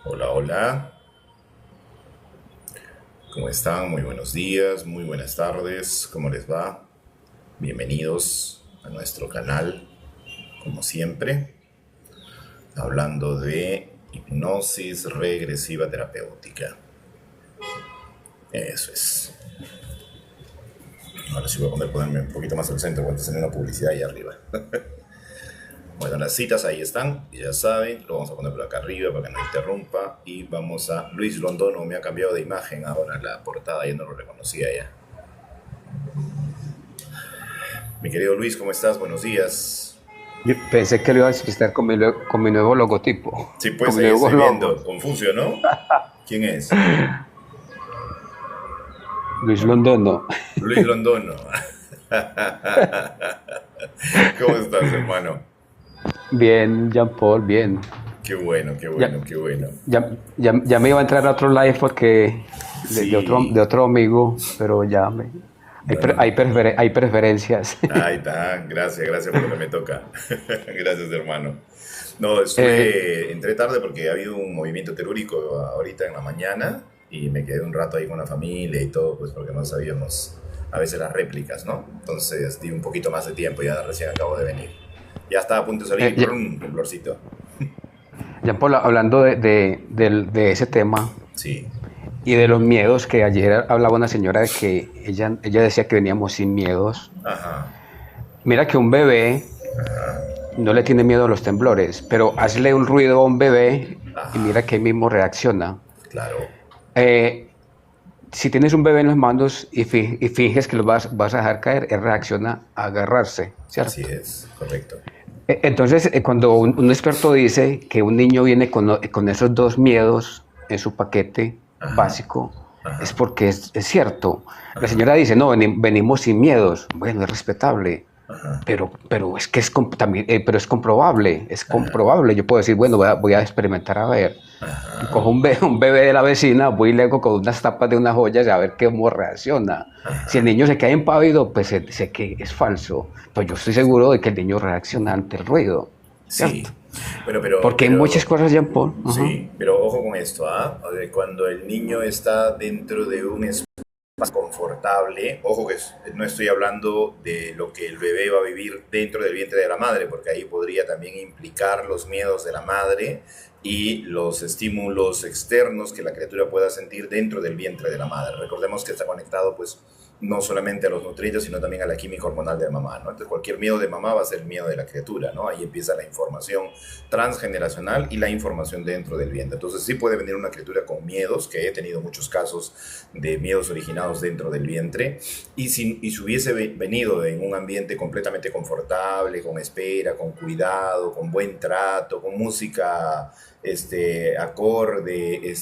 Hola, hola, ¿cómo están? Muy buenos días, muy buenas tardes, ¿cómo les va? Bienvenidos a nuestro canal, como siempre, hablando de hipnosis regresiva terapéutica. Eso es. Ahora sí voy a ponerme un poquito más al centro, porque antes tenía una publicidad ahí arriba. Bueno, las citas ahí están, ya saben, lo vamos a poner por acá arriba para que no interrumpa. Y vamos a Luis Londono, me ha cambiado de imagen ahora la portada, ya no lo reconocía ya. Mi querido Luis, ¿cómo estás? Buenos días. Yo pensé que lo iba a estar con mi nuevo logotipo, Sí, con pues mi ahí nuevo estoy viendo. logo. Confucio, ¿no? ¿Quién es? Luis Londono. Luis Londono. ¿Cómo estás, hermano? Bien, Jean Paul, bien. Qué bueno, qué Ya, bueno, qué bueno. ya me iba a entrar a otro live porque de Sí, otro amigo, pero no, no. hay preferencias. Ahí está, gracias, gracias por lo que me toca. Gracias, hermano. No, Eh, entré tarde porque ha habido un movimiento telúrico ahorita en la mañana y me quedé un rato ahí con la familia y todo, pues porque no sabíamos a veces las réplicas, ¿no? Entonces di un poquito más de tiempo, ya recién acabo de venir. Ya estaba a punto de salir y Ya- ¡brum! Temblorcito. Jean Paul, hablando de ese tema Sí. y de los miedos, que ayer hablaba una señora de que ella decía que veníamos sin miedos. Ajá. Mira que un bebé no le tiene miedo a los temblores, pero hazle un ruido a un bebé y Ajá. mira que mismo reacciona. Claro. Eh, si tienes un bebé en los mandos y finges que lo vas a dejar caer, él reacciona a agarrarse, Así ¿cierto? es. Correcto. Entonces, cuando un experto dice que un niño viene con esos dos miedos en su paquete Ajá. básico, es Ajá. porque es cierto. La Ajá. señora dice, no, venimos sin miedos. Bueno, es respetable. Ajá. Pero es que también, pero es comprobable, es Ajá. comprobable. Yo puedo decir, bueno, voy a experimentar a ver. Cojo Ajá. un bebé de la vecina, voy y le hago con unas tapas de unas joyas a ver cómo reacciona. Si el Ajá. niño se queda impávido, pues sé que es falso. Pues yo estoy seguro de que el niño reacciona ante el ruido, ¿cierto? Sí. Bueno, pero, Porque hay muchas pero cosas, Jean Paul. Ajá. sí, pero ojo con esto, ¿ah? O sea, cuando el niño está dentro de un espacio confortable, ojo que no estoy hablando de lo que el bebé va a vivir dentro del vientre de la madre, porque ahí podría también implicar los miedos de la madre y los estímulos externos que la criatura pueda sentir dentro del vientre de la madre. Recordemos que está conectado, pues, no solamente a los nutrientes, sino también a la química hormonal de la mamá, ¿no? Entonces, cualquier miedo de mamá va a ser el miedo de la criatura, ¿no? Ahí empieza la información transgeneracional y la información dentro del vientre. Entonces, sí puede venir una criatura con miedos, que he tenido muchos casos de miedos originados dentro del vientre, y si hubiese venido en un ambiente completamente confortable, con espera, con cuidado, con buen trato, con música acorde,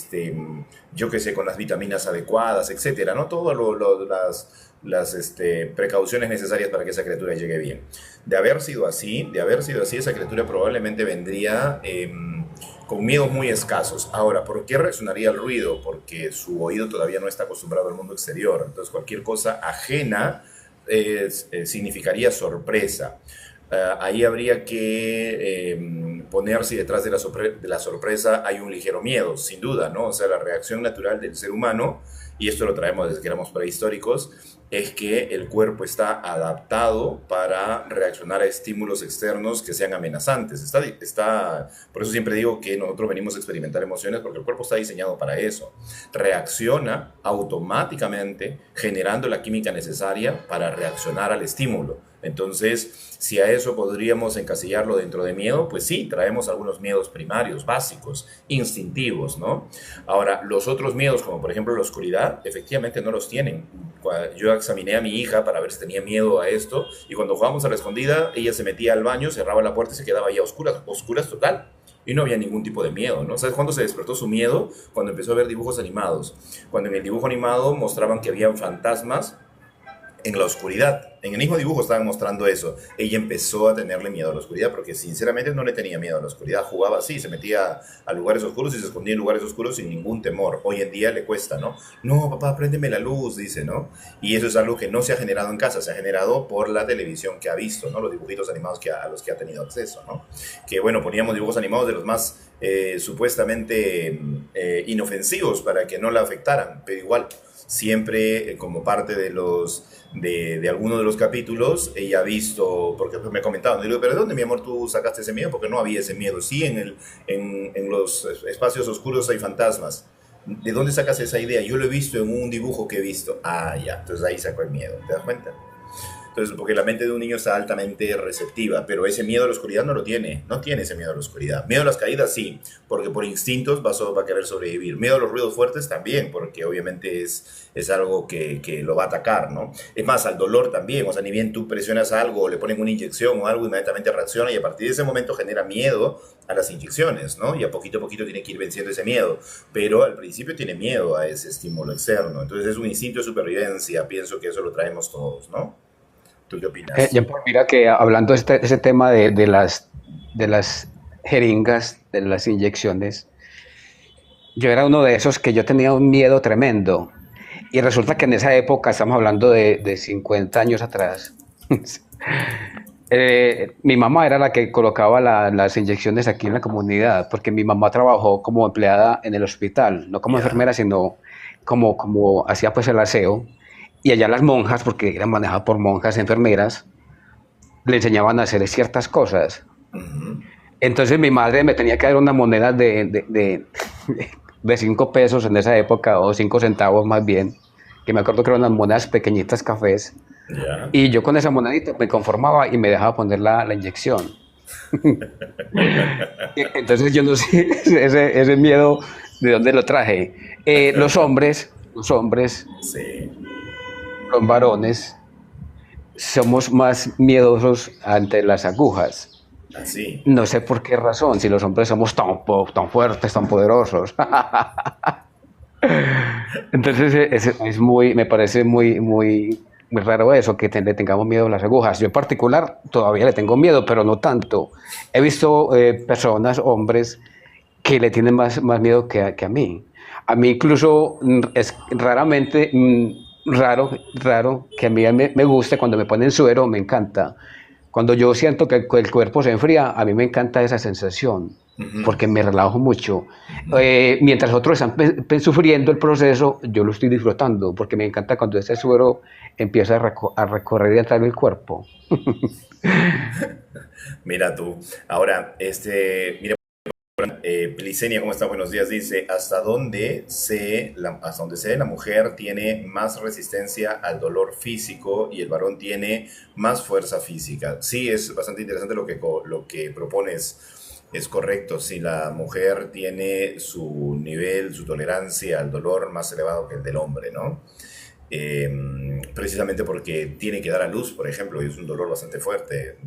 yo qué sé, con las vitaminas adecuadas, etcétera, ¿no? Todas las precauciones necesarias para que esa criatura llegue bien. De haber sido así, esa criatura probablemente vendría con miedos muy escasos. Ahora, ¿por qué reaccionaría al ruido? Porque su oído todavía no está acostumbrado al mundo exterior. Entonces, cualquier cosa ajena significaría sorpresa. Ahí habría que poner si detrás de la sorpresa hay un ligero miedo, sin duda, ¿no? O sea, la reacción natural del ser humano, y esto lo traemos desde que éramos prehistóricos, es que el cuerpo está adaptado para reaccionar a estímulos externos que sean amenazantes. Por eso siempre digo que nosotros venimos a experimentar emociones porque el cuerpo está diseñado para eso. Reacciona automáticamente generando la química necesaria para reaccionar al estímulo. Entonces, si a eso podríamos encasillarlo dentro de miedo, pues sí, traemos algunos miedos primarios, básicos, instintivos, ¿no? Ahora, los otros miedos, como por ejemplo la oscuridad, efectivamente no los tienen. Yo examiné a mi hija para ver si tenía miedo a esto, y cuando jugábamos a la escondida, ella se metía al baño, cerraba la puerta y se quedaba ahí a oscuras, oscuras total. Y no había ningún tipo de miedo, ¿no? ¿Sabes cuándo se despertó su miedo? Cuando empezó a ver dibujos animados. Cuando en el dibujo animado mostraban que habían fantasmas en la oscuridad. En el mismo dibujo estaban mostrando eso. Ella empezó a tenerle miedo a la oscuridad porque sinceramente no le tenía miedo a la oscuridad. Jugaba así, se metía a lugares oscuros y se escondía en lugares oscuros sin ningún temor. Hoy en día le cuesta, ¿no? No, papá, préndeme la luz, dice, ¿no? Y eso es algo que no se ha generado en casa, se ha generado por la televisión que ha visto, ¿no? Los dibujitos animados a los que ha tenido acceso, ¿no? Que bueno, poníamos dibujos animados de los más supuestamente inofensivos para que no la afectaran, pero igual, siempre como parte de alguno de los capítulos, ella ha visto, porque me comentaban, digo, pero ¿de dónde, mi amor, tú sacaste ese miedo? Porque no había ese miedo. Sí, en los espacios oscuros hay fantasmas. ¿De dónde sacas esa idea? Yo lo he visto en un dibujo que he visto. Ah, ya, entonces ahí sacó el miedo, ¿te das cuenta? Entonces, porque la mente de un niño está altamente receptiva, pero ese miedo a la oscuridad no lo tiene, no tiene ese miedo a la oscuridad. Miedo a las caídas sí, porque por instintos va a querer sobrevivir. Miedo a los ruidos fuertes también, porque obviamente es algo que lo va a atacar, ¿no? Es más, al dolor también, o sea, ni bien tú presionas algo o le ponen una inyección o algo, inmediatamente reacciona y a partir de ese momento genera miedo a las inyecciones, ¿no? Y a poquito tiene que ir venciendo ese miedo, pero al principio tiene miedo a ese estímulo externo. Entonces es un instinto de supervivencia, pienso que eso lo traemos todos, ¿no? ¿Tú qué opinas? Mira que hablando de ese tema de las jeringas, de las inyecciones, yo era uno de esos que yo tenía un miedo tremendo. Y resulta que en esa época, estamos hablando de 50 años atrás, mi mamá era la que colocaba las inyecciones aquí en la comunidad, porque mi mamá trabajó como empleada en el hospital, no como Ya. enfermera, sino como hacía pues el aseo. Y allá las monjas, porque eran manejadas por monjas enfermeras, le enseñaban a hacer ciertas cosas. Ujú. Entonces mi madre me tenía que dar una moneda de 5 pesos en esa época, o 5 centavos más bien, que me acuerdo que eran unas monedas pequeñitas cafés, Ya. y yo con esa monedita me conformaba y me dejaba poner la inyección. Entonces yo no sé ese miedo de dónde lo traje. Los hombres, Sí, los varones, somos más miedosos ante las agujas. así. No sé por qué razón, si los hombres somos tan fuertes, tan poderosos. Entonces me parece muy raro eso, que le tengamos miedo a las agujas. Yo en particular todavía le tengo miedo, pero no tanto. He visto personas, hombres, que le tienen más miedo que a mí. A mí incluso es raramente, raro que a mí me guste cuando me ponen suero, me encanta. Cuando yo siento que el cuerpo se enfría, a mí me encanta esa sensación, Ujú, porque me relajo mucho. ujú. Mientras otros están sufriendo el proceso, yo lo estoy disfrutando, porque me encanta cuando ese suero empieza a recorrer y a entrar en el cuerpo. Mira tú. Ahora, mira, Licenia, ¿cómo está? Buenos días. Dice, hasta donde sé, la mujer tiene más resistencia al dolor físico y el varón tiene más fuerza física. Sí, es bastante interesante lo que propones. Es correcto, si la mujer tiene su nivel, su tolerancia al dolor más elevado que el del hombre, ¿no? Precisamente porque tiene que dar a luz, por ejemplo, y es un dolor bastante fuerte.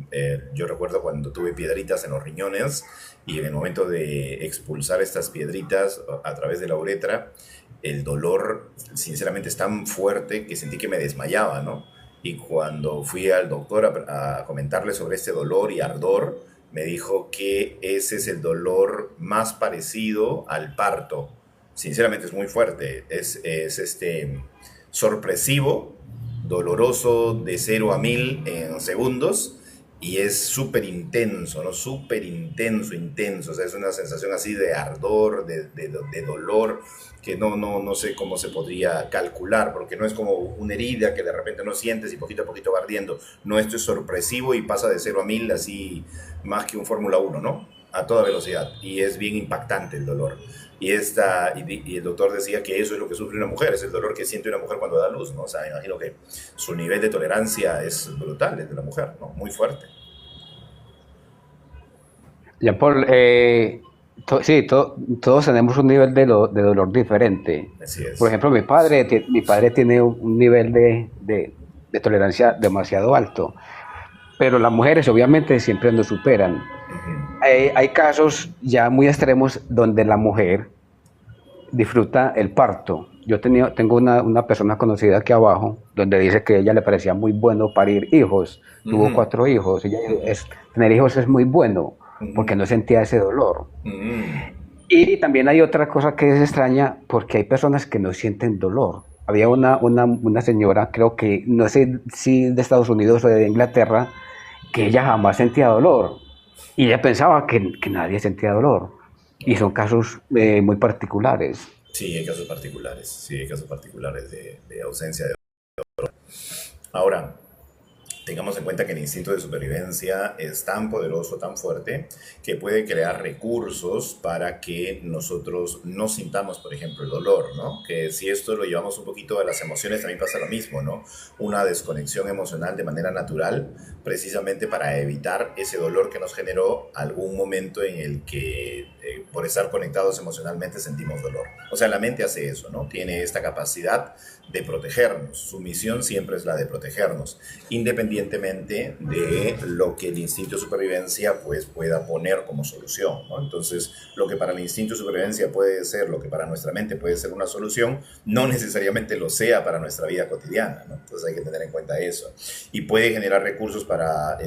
Yo recuerdo cuando tuve piedritas en los riñones y en el momento de expulsar estas piedritas a través de la uretra, el dolor sinceramente es tan fuerte que sentí que me desmayaba, ¿no? Y cuando fui al doctor a comentarle sobre este dolor y ardor, me dijo que ese es el dolor más parecido al parto. Sinceramente es muy fuerte, es sorpresivo, doloroso de 0 a 1000 en segundos y es súper intenso, ¿no? Súper intenso, intenso. O sea, es una sensación así de ardor, de dolor, que no sé cómo se podría calcular, porque no es como una herida que de repente no sientes y poquito a poquito va ardiendo. No, esto es sorpresivo y pasa de 0 a 1000 así más que un Fórmula 1, ¿no? A toda velocidad. Y es bien impactante el dolor. Y el doctor decía que eso es lo que sufre una mujer, es el dolor que siente una mujer cuando da luz, ¿no? O sea, me imagino que su nivel de tolerancia es brutal, el de la mujer, ¿no? Muy fuerte. Ya Paul, sí, todos tenemos un nivel de dolor diferente. Así Por es. ejemplo, mi padre tiene un nivel de tolerancia demasiado alto, pero las mujeres obviamente siempre nos superan. Ujú, Hay casos ya muy extremos donde la mujer disfruta el parto. Tengo una persona conocida aquí abajo donde dice que a ella le parecía muy bueno parir hijos. Tuvo ujú, 4 hijos. ujú, Tener hijos es muy bueno porque ujú, no sentía ese dolor. ujú. Y también hay otra cosa que es extraña porque hay personas que no sienten dolor. Había una señora, creo que, no sé si de Estados Unidos o de Inglaterra, que ella jamás sentía dolor. Y ella pensaba que nadie sentía dolor. Y son casos muy particulares. Sí, hay casos particulares, sí, hay casos particulares de ausencia de... Ahora, tengamos en cuenta que el instinto de supervivencia es tan poderoso, tan fuerte, que puede crear recursos para que nosotros no sintamos, por ejemplo, el dolor, ¿no? Que si esto lo llevamos un poquito a las emociones, también pasa lo mismo, ¿no? Una desconexión emocional de manera natural, precisamente para evitar ese dolor que nos generó algún momento en el que, por estar conectados emocionalmente, sentimos dolor. O sea, la mente hace eso, ¿no? Tiene esta capacidad de protegernos. Su misión siempre es la de protegernos, independientemente de lo que el instinto de supervivencia pues, pueda poner como solución, ¿no? Entonces, lo que para el instinto de supervivencia puede ser, lo que para nuestra mente puede ser una solución, no necesariamente lo sea para nuestra vida cotidiana, ¿no? Entonces hay que tener en cuenta eso. Y puede generar recursos para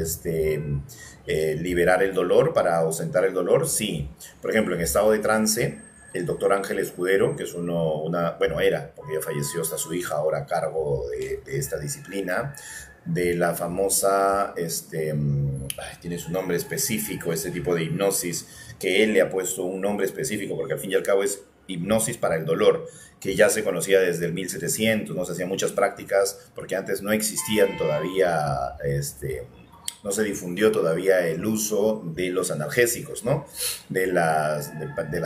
liberar el dolor, para ausentar el dolor, sí. Por ejemplo, en estado de trance, el doctor Ángel Escudero, que es bueno, era, porque ya falleció, hasta su hija ahora a cargo de esta disciplina, de la famosa, tiene su nombre específico, este tipo de hipnosis, que él le ha puesto un nombre específico, porque al fin y al cabo es hipnosis para el dolor, que ya se conocía desde el 1700, no se hacían muchas prácticas, porque antes no existían todavía, no se difundió todavía el uso de los analgésicos, ¿no? De la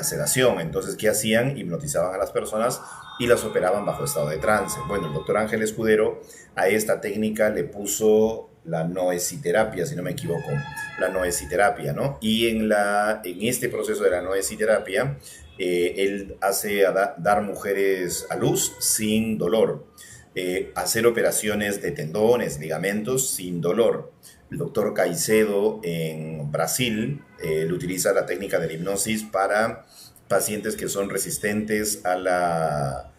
sedación. Entonces, ¿qué hacían? Hipnotizaban a las personas y las operaban bajo estado de trance. Bueno, el doctor Ángel Escudero a esta técnica le puso la noesiterapia, si no me equivoco, la noesiterapia, ¿no? Y en este proceso de la noesiterapia, él hace dar mujeres a luz sin dolor, hacer operaciones de tendones, ligamentos sin dolor. El doctor Caicedo en Brasil él utiliza la técnica de la hipnosis para pacientes que son resistentes a la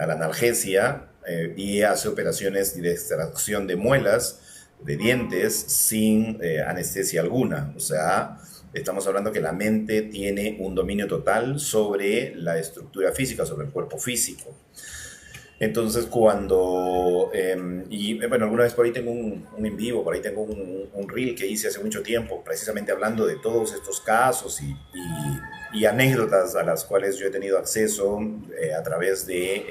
analgesia, y hace operaciones de extracción de muelas, de dientes, sin anestesia alguna. O sea, estamos hablando que la mente tiene un dominio total sobre la estructura física, sobre el cuerpo físico. Entonces, bueno, alguna vez por ahí tengo un en vivo, por ahí tengo un reel que hice hace mucho tiempo, precisamente hablando de todos estos casos y anécdotas a las cuales yo he tenido acceso a través de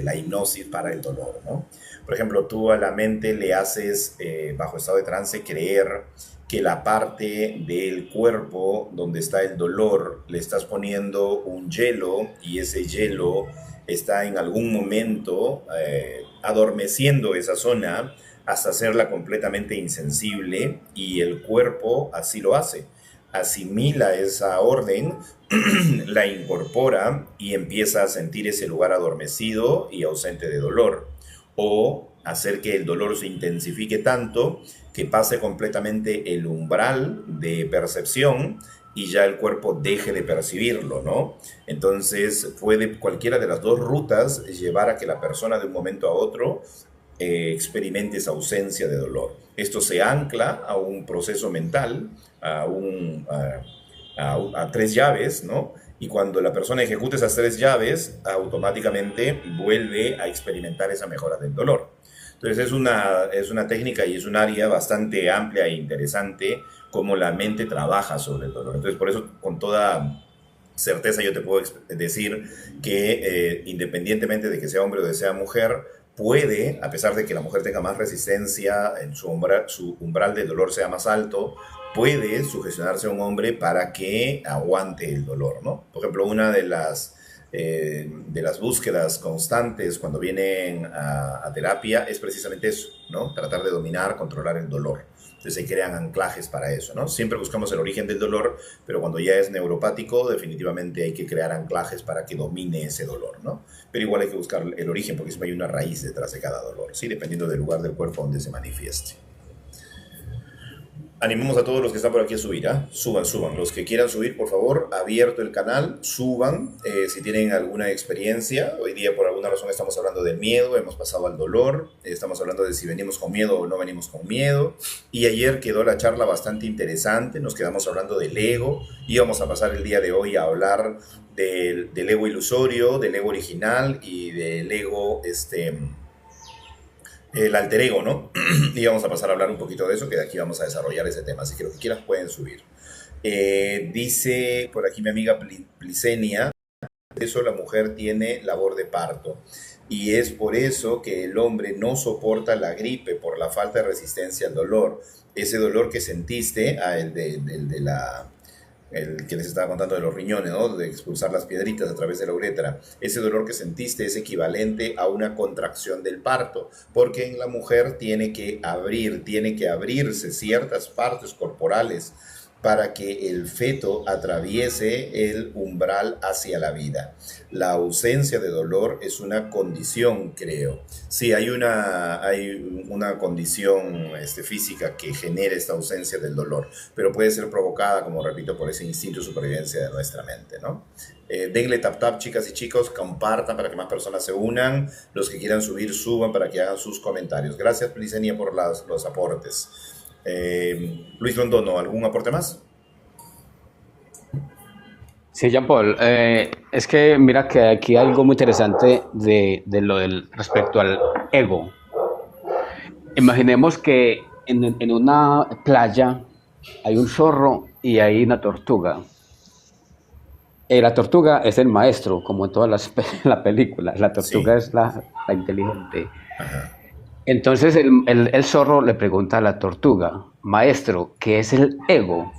la hipnosis para el dolor, ¿no? Por ejemplo, tú a la mente le haces, bajo estado de trance, creer que la parte del cuerpo donde está el dolor le estás poniendo un hielo, y ese hielo está en algún momento adormeciendo esa zona hasta hacerla completamente insensible, y el cuerpo así lo hace. Asimila esa orden, la incorpora y empieza a sentir ese lugar adormecido y ausente de dolor. O hacer que el dolor se intensifique tanto que pase completamente el umbral de percepción y ya el cuerpo deje de percibirlo, ¿no? Entonces puede cualquiera de las dos rutas llevar a que la persona de un momento a otro experimente esa ausencia de dolor. Esto se ancla a un proceso mental, a tres llaves, ¿no? Y cuando la persona ejecuta esas tres llaves, automáticamente vuelve a experimentar esa mejora del dolor. Entonces es una técnica y es un área bastante amplia e interesante cómo la mente trabaja sobre el dolor. Entonces por eso con toda certeza yo te puedo decir que independientemente de que sea hombre o de sea mujer, puede, a pesar de que la mujer tenga más resistencia, en su umbral de dolor sea más alto, puede sugestionarse a un hombre para que aguante el dolor, ¿no? Por ejemplo, una de las búsquedas constantes cuando vienen a terapia es precisamente eso, ¿no? Tratar de dominar, controlar el dolor. Entonces se crean anclajes para eso, ¿no? Siempre buscamos el origen del dolor, pero cuando ya es neuropático, definitivamente hay que crear anclajes para que domine ese dolor, ¿no? Pero igual hay que buscar el origen, porque siempre hay una raíz detrás de cada dolor, ¿sí? Dependiendo del lugar del cuerpo donde se manifieste. Animamos a todos los que están por aquí a subir, ¿ah? Suban. Los que quieran subir, por favor, abierto el canal, suban. Si tienen alguna experiencia, hoy día por alguna razón estamos hablando del miedo, hemos pasado al dolor, estamos hablando de si venimos con miedo o no venimos con miedo. Y ayer quedó la charla bastante interesante, nos quedamos hablando del ego, y vamos a pasar el día de hoy a hablar del ego ilusorio, del ego original y del ego, el alter ego, ¿no? Y vamos a pasar a hablar un poquito de eso, que de aquí vamos a desarrollar ese tema. Así que lo que quieras pueden subir. Dice por aquí mi amiga Plicenia, eso la mujer tiene labor de parto. Y es por eso que el hombre no soporta la gripe, por la falta de resistencia al dolor. Ese dolor que sentiste, el que les estaba contando de los riñones, ¿no? De expulsar las piedritas a través de la uretra. Ese dolor que sentiste es equivalente a una contracción del parto, porque en la mujer tiene que abrirse ciertas partes corporales para que el feto atraviese el umbral hacia la vida. La ausencia de dolor es una condición, creo. Sí, hay una condición física que genera esta ausencia del dolor, pero puede ser provocada, como repito, por ese instinto de supervivencia de nuestra mente, ¿no? Denle tap tap, chicas y chicos, compartan para que más personas se unan. Los que quieran subir, suban para que hagan sus comentarios. Gracias, Plicenia, por los aportes. Luis Londono, ¿algún aporte más? Sí, Jean Paul, es que mira que aquí hay algo muy interesante de lo del respecto al ego. Imaginemos que en una playa hay un zorro y hay una tortuga. La tortuga es el maestro, como en todas las películas. La tortuga Sí. es la inteligente. Ajá. Entonces el zorro le pregunta a la tortuga, maestro, ¿qué es el ego?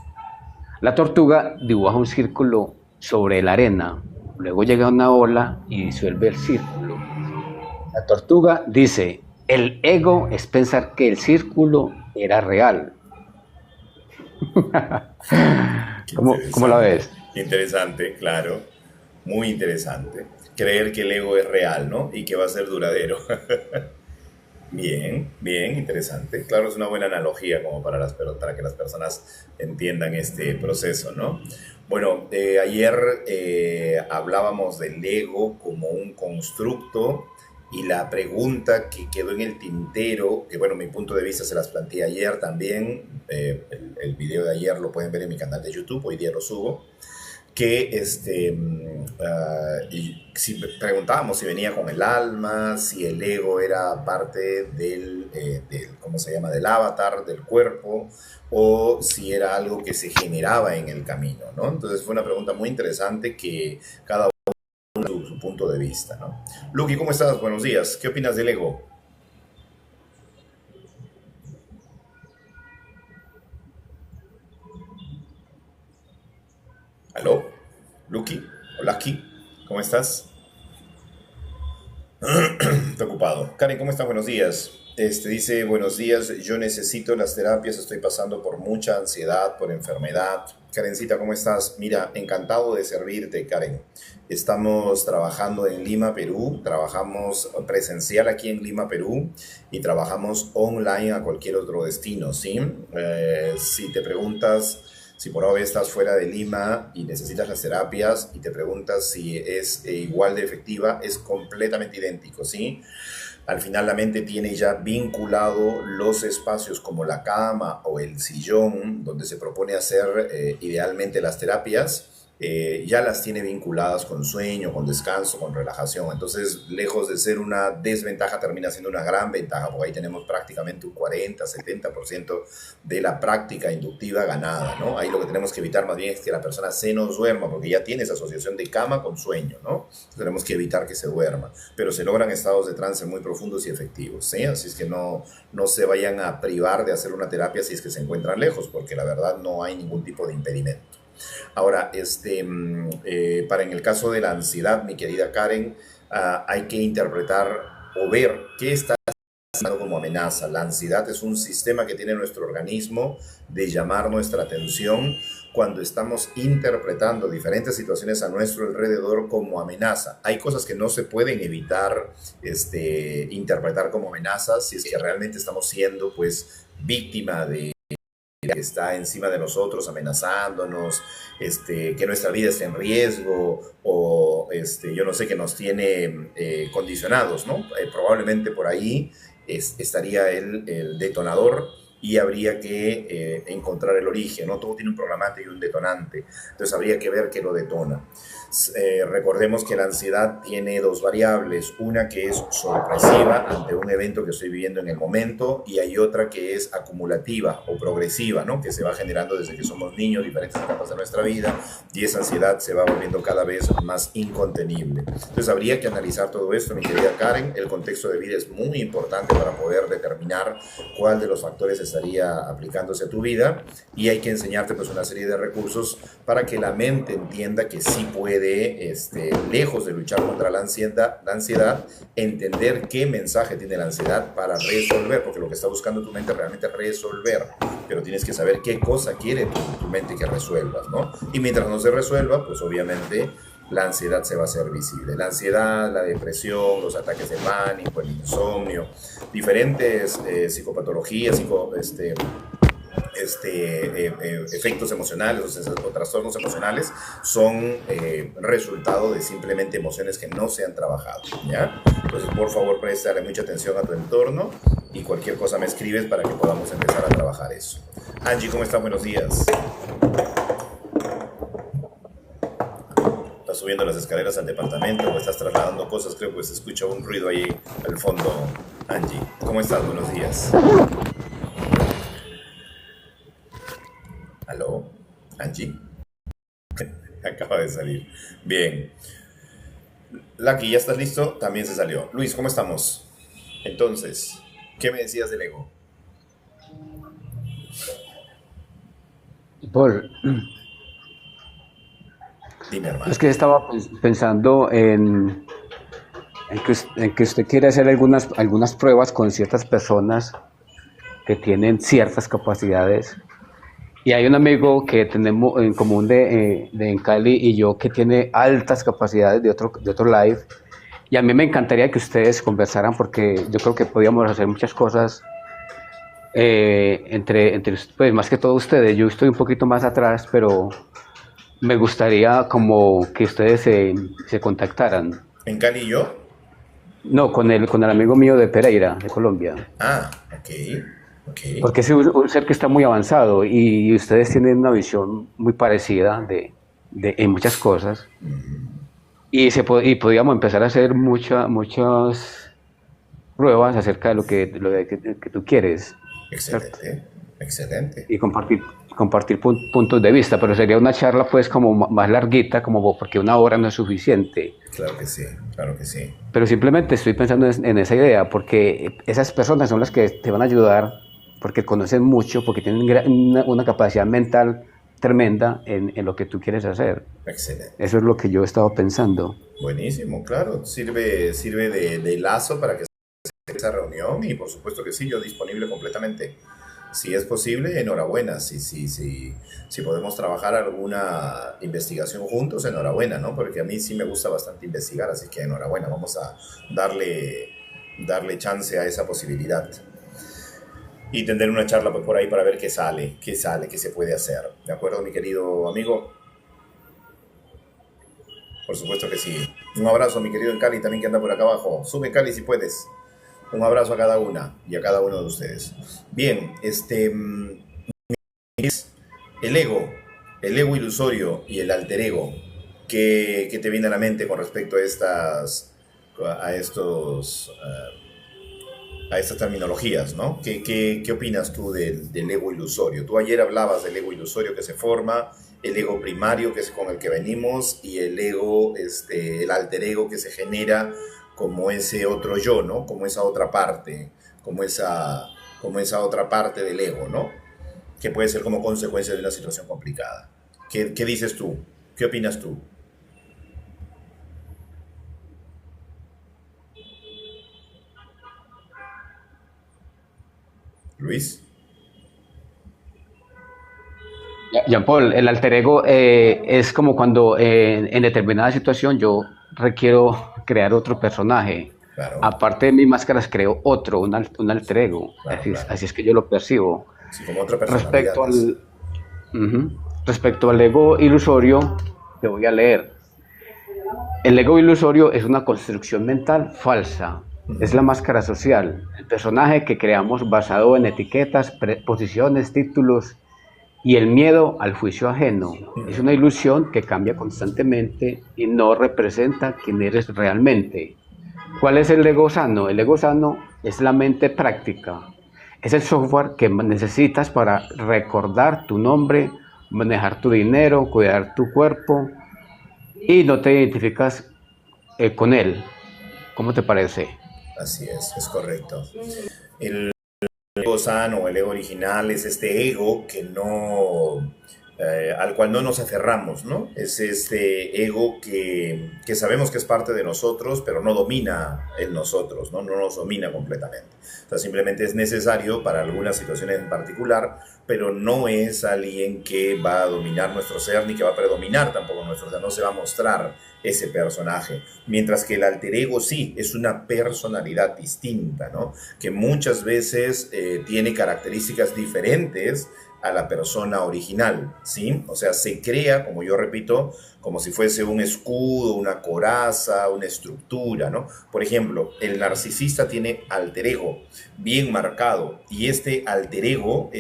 La tortuga dibuja un círculo sobre la arena, luego llega una ola y disuelve el círculo. La tortuga dice, el ego es pensar que el círculo era real. Qué ¿Cómo la interesante. ves? Qué interesante, claro. Muy interesante. Creer que el ego es real, ¿no? Y que va a ser duradero. Bien, bien, interesante. Claro, es una buena analogía como para que las personas entiendan este proceso, ¿no? Bueno, ayer hablábamos del ego como un constructo y la pregunta que quedó en el tintero, que bueno, mi punto de vista se las planteé ayer también, el video de ayer lo pueden ver en mi canal de YouTube, hoy día lo subo, que y si preguntábamos si venía con el alma, si el ego era parte ¿cómo se llama?, del avatar, del cuerpo, o si era algo que se generaba en el camino, ¿no? Entonces fue una pregunta muy interesante que cada uno su punto de vista, ¿no? Lucky, ¿cómo estás? Buenos días. ¿Qué opinas del ego? ¿Aló? ¿Lucky? ¿O Lucky? ¿Cómo estás? Está ocupado. Karen, ¿cómo estás? Buenos días. Dice, buenos días, yo necesito las terapias, estoy pasando por mucha ansiedad, por enfermedad. Karencita, ¿cómo estás? Mira, encantado de servirte, Karen. Estamos trabajando en Lima, Perú, trabajamos presencial aquí en Lima, Perú, y trabajamos online a cualquier otro destino, ¿sí? Si te preguntas, si por ahora estás fuera de Lima y necesitas las terapias y te preguntas si es igual de efectiva, es completamente idéntico, ¿sí? Al final la mente tiene ya vinculado los espacios como la cama o el sillón donde se propone hacer idealmente las terapias, ya las tiene vinculadas con sueño, con descanso, con relajación. Entonces, lejos de ser una desventaja, termina siendo una gran ventaja, porque ahí tenemos prácticamente un 40-70% de la práctica inductiva ganada, ¿no? Ahí lo que tenemos que evitar más bien es que la persona se nos duerma, porque ya tiene esa asociación de cama con sueño, ¿no? Entonces, tenemos que evitar que se duerma, pero se logran estados de trance muy profundos y efectivos, ¿sí? Así es que no se vayan a privar de hacer una terapia si es que se encuentran lejos, porque la verdad no hay ningún tipo de impedimento. Ahora, para en el caso de la ansiedad, mi querida Karen, hay que interpretar o ver qué está haciendo como amenaza. La ansiedad es un sistema que tiene nuestro organismo de llamar nuestra atención cuando estamos interpretando diferentes situaciones a nuestro alrededor como amenaza. Hay cosas que no se pueden evitar interpretar como amenazas si es que realmente estamos siendo pues víctima de que está encima de nosotros amenazándonos, que nuestra vida esté en riesgo o yo no sé, que nos tiene condicionados, ¿no? Probablemente por ahí estaría el detonador y habría que encontrar el origen, ¿no? Todo tiene un programante y un detonante, entonces habría que ver qué lo detona. Recordemos que la ansiedad tiene dos variables, una que es sorpresiva ante un evento que estoy viviendo en el momento y hay otra que es acumulativa o progresiva, ¿no? Que se va generando desde que somos niños, diferentes etapas de nuestra vida, y esa ansiedad se va volviendo cada vez más incontenible. Entonces habría que analizar todo esto, mi querida Karen. El contexto de vida es muy importante para poder determinar cuál de los factores estaría aplicándose a tu vida, y hay que enseñarte pues una serie de recursos para que la mente entienda que sí puede, lejos de luchar contra la ansiedad, entender qué mensaje tiene la ansiedad para resolver, porque lo que está buscando tu mente realmente es resolver, pero tienes que saber qué cosa quiere tu mente que resuelvas, ¿no? Y mientras no se resuelva, pues obviamente la ansiedad se va a hacer visible. La ansiedad, la depresión, los ataques de pánico, el insomnio, diferentes psicopatologías, efectos emocionales o trastornos emocionales son resultado de simplemente emociones que no se han trabajado, ¿ya? Entonces, por favor, préstale mucha atención a tu entorno y cualquier cosa me escribes para que podamos empezar a trabajar eso. Angie, ¿cómo estás? Buenos días. ¿Estás subiendo las escaleras al departamento o estás trasladando cosas? Creo que se escucha un ruido ahí al fondo. Angie, ¿cómo estás? Buenos días. ¿Aló? ¿Angie? Acaba de salir. Bien. Lucky, ¿ya estás listo? También se salió. Luis, ¿cómo estamos? Entonces, ¿qué me decías del ego? Paul, Dime, hermano. es que estaba pensando en que usted quiere hacer algunas pruebas con ciertas personas que tienen ciertas capacidades. Y hay un amigo que tenemos en común en Cali y yo que tiene altas capacidades de otro live. Y a mí me encantaría que ustedes conversaran porque yo creo que podíamos hacer muchas cosas pues más que todo ustedes. Yo estoy un poquito más atrás, pero me gustaría como que ustedes se contactaran. ¿En Cali y yo? No, con el amigo mío de Pereira, de Colombia. Ah, ok. Porque es un ser que está muy avanzado y ustedes tienen una visión muy parecida en muchas cosas. Y podríamos empezar a hacer muchas pruebas acerca de lo que tú quieres. Excelente, ¿cierto? excelente. Y compartir puntos de vista, pero sería una charla pues como más larguita, como porque una hora no es suficiente. Claro que sí, claro que sí. Pero simplemente estoy pensando en esa idea, porque esas personas son las que te van a ayudar, porque conocen mucho, porque tienen una capacidad mental tremenda en lo que tú quieres hacer. Excelente. Eso es lo que yo estaba pensando. Buenísimo, claro. Sirve de lazo para que se haga esa reunión y por supuesto que sí, yo disponible completamente. Si es posible, enhorabuena. Si podemos trabajar alguna investigación juntos, enhorabuena, ¿no? Porque a mí sí me gusta bastante investigar, así que enhorabuena. Vamos a darle chance a esa posibilidad. Y tener una charla pues, por ahí para ver qué sale, qué se puede hacer. ¿De acuerdo, mi querido amigo? Por supuesto que sí. Un abrazo a mi querido en Cali también que anda por acá abajo. Sube Cali si puedes. Un abrazo a cada una y a cada uno de ustedes. Bien, el ego ilusorio y el alter ego. ¿Qué te viene a la mente con respecto a estas terminologías, ¿no? ¿Qué opinas tú del ego ilusorio? Tú ayer hablabas del ego ilusorio que se forma, el ego primario que es con el que venimos y el ego, el alter ego que se genera como ese otro yo, ¿no? Como esa otra parte, como esa otra parte del ego, ¿no? Que puede ser como consecuencia de una situación complicada. ¿Qué dices tú? ¿Qué opinas tú? Luis. Jean Paul, el alter ego es como cuando en determinada situación yo requiero crear otro personaje. Claro. Aparte de mis máscaras, creo otro, un alter ego. Claro, Así es que yo lo percibo. Sí, como otra personalidad. Respecto al ego ilusorio, te voy a leer. El ego ilusorio es una construcción mental falsa Es la máscara social, el personaje que creamos basado en etiquetas, posiciones, títulos y el miedo al juicio ajeno. Es una ilusión que cambia constantemente y no representa quién eres realmente. ¿Cuál es el ego sano? El ego sano es la mente práctica. Es el software que necesitas para recordar tu nombre, manejar tu dinero, cuidar tu cuerpo y no te identificas con él. ¿Cómo te parece? Así es correcto. El ego sano o el ego original es este ego que no, al cual no nos aferramos, ¿no? Es este ego que sabemos que es parte de nosotros, pero no domina en nosotros, ¿no? No nos domina completamente. O sea, simplemente es necesario para algunas situaciones en particular, pero no es alguien que va a dominar nuestro ser ni que va a predominar tampoco nuestro ser, no se va a mostrar ese personaje. Mientras que el alter ego sí, es una personalidad distinta, ¿no? Que muchas veces tiene características diferentes a la persona original, ¿sí? O sea, se crea, como yo repito, como si fuese un escudo, una coraza, una estructura, ¿no? Por ejemplo, el narcisista tiene alter ego bien marcado y este alter ego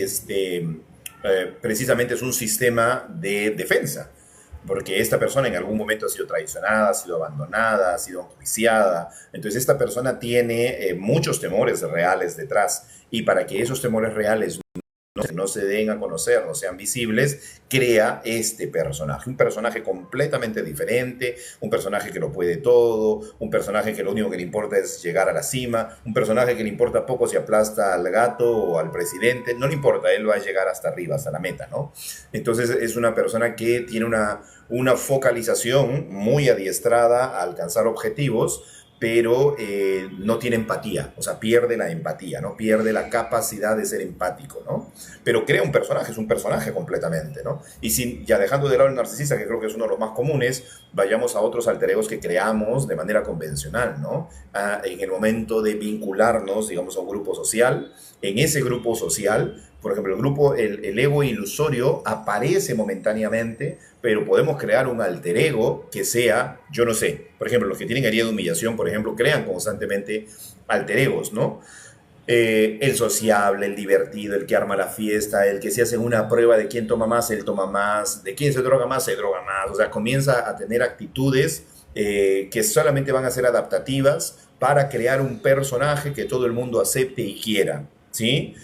precisamente es un sistema de defensa, porque esta persona en algún momento ha sido traicionada, ha sido abandonada, ha sido enjuiciada. Entonces esta persona tiene muchos temores reales detrás y para que esos temores reales no se den a conocer, no sean visibles, crea este personaje. Un personaje completamente diferente, un personaje que lo puede todo, un personaje que lo único que le importa es llegar a la cima, un personaje que le importa poco si aplasta al gato o al presidente, no le importa, él va a llegar hasta arriba, hasta la meta, ¿no? Entonces es una persona que tiene una focalización muy adiestrada a alcanzar objetivos, pero no tiene empatía, o sea, pierde la empatía, ¿no? Pierde la capacidad de ser empático, ¿no? Pero crea un personaje, es un personaje completamente, ¿no? Y sin, ya dejando de lado el narcisista, que creo que es uno de los más comunes, vayamos a otros alter egos que creamos de manera convencional, ¿no? En el momento de vincularnos, digamos, a un grupo social, en ese grupo social, por ejemplo, el ego ilusorio aparece momentáneamente, pero podemos crear un alter ego que sea, yo no sé, por ejemplo, los que tienen herida de humillación, por ejemplo, crean constantemente alter egos, ¿no? El sociable, el divertido, el que arma la fiesta, el que se hace una prueba de quién toma más, él toma más, de quién se droga más, se droga más, o sea, comienza a tener actitudes que solamente van a ser adaptativas para crear un personaje que todo el mundo acepte y quiera, ¿sí?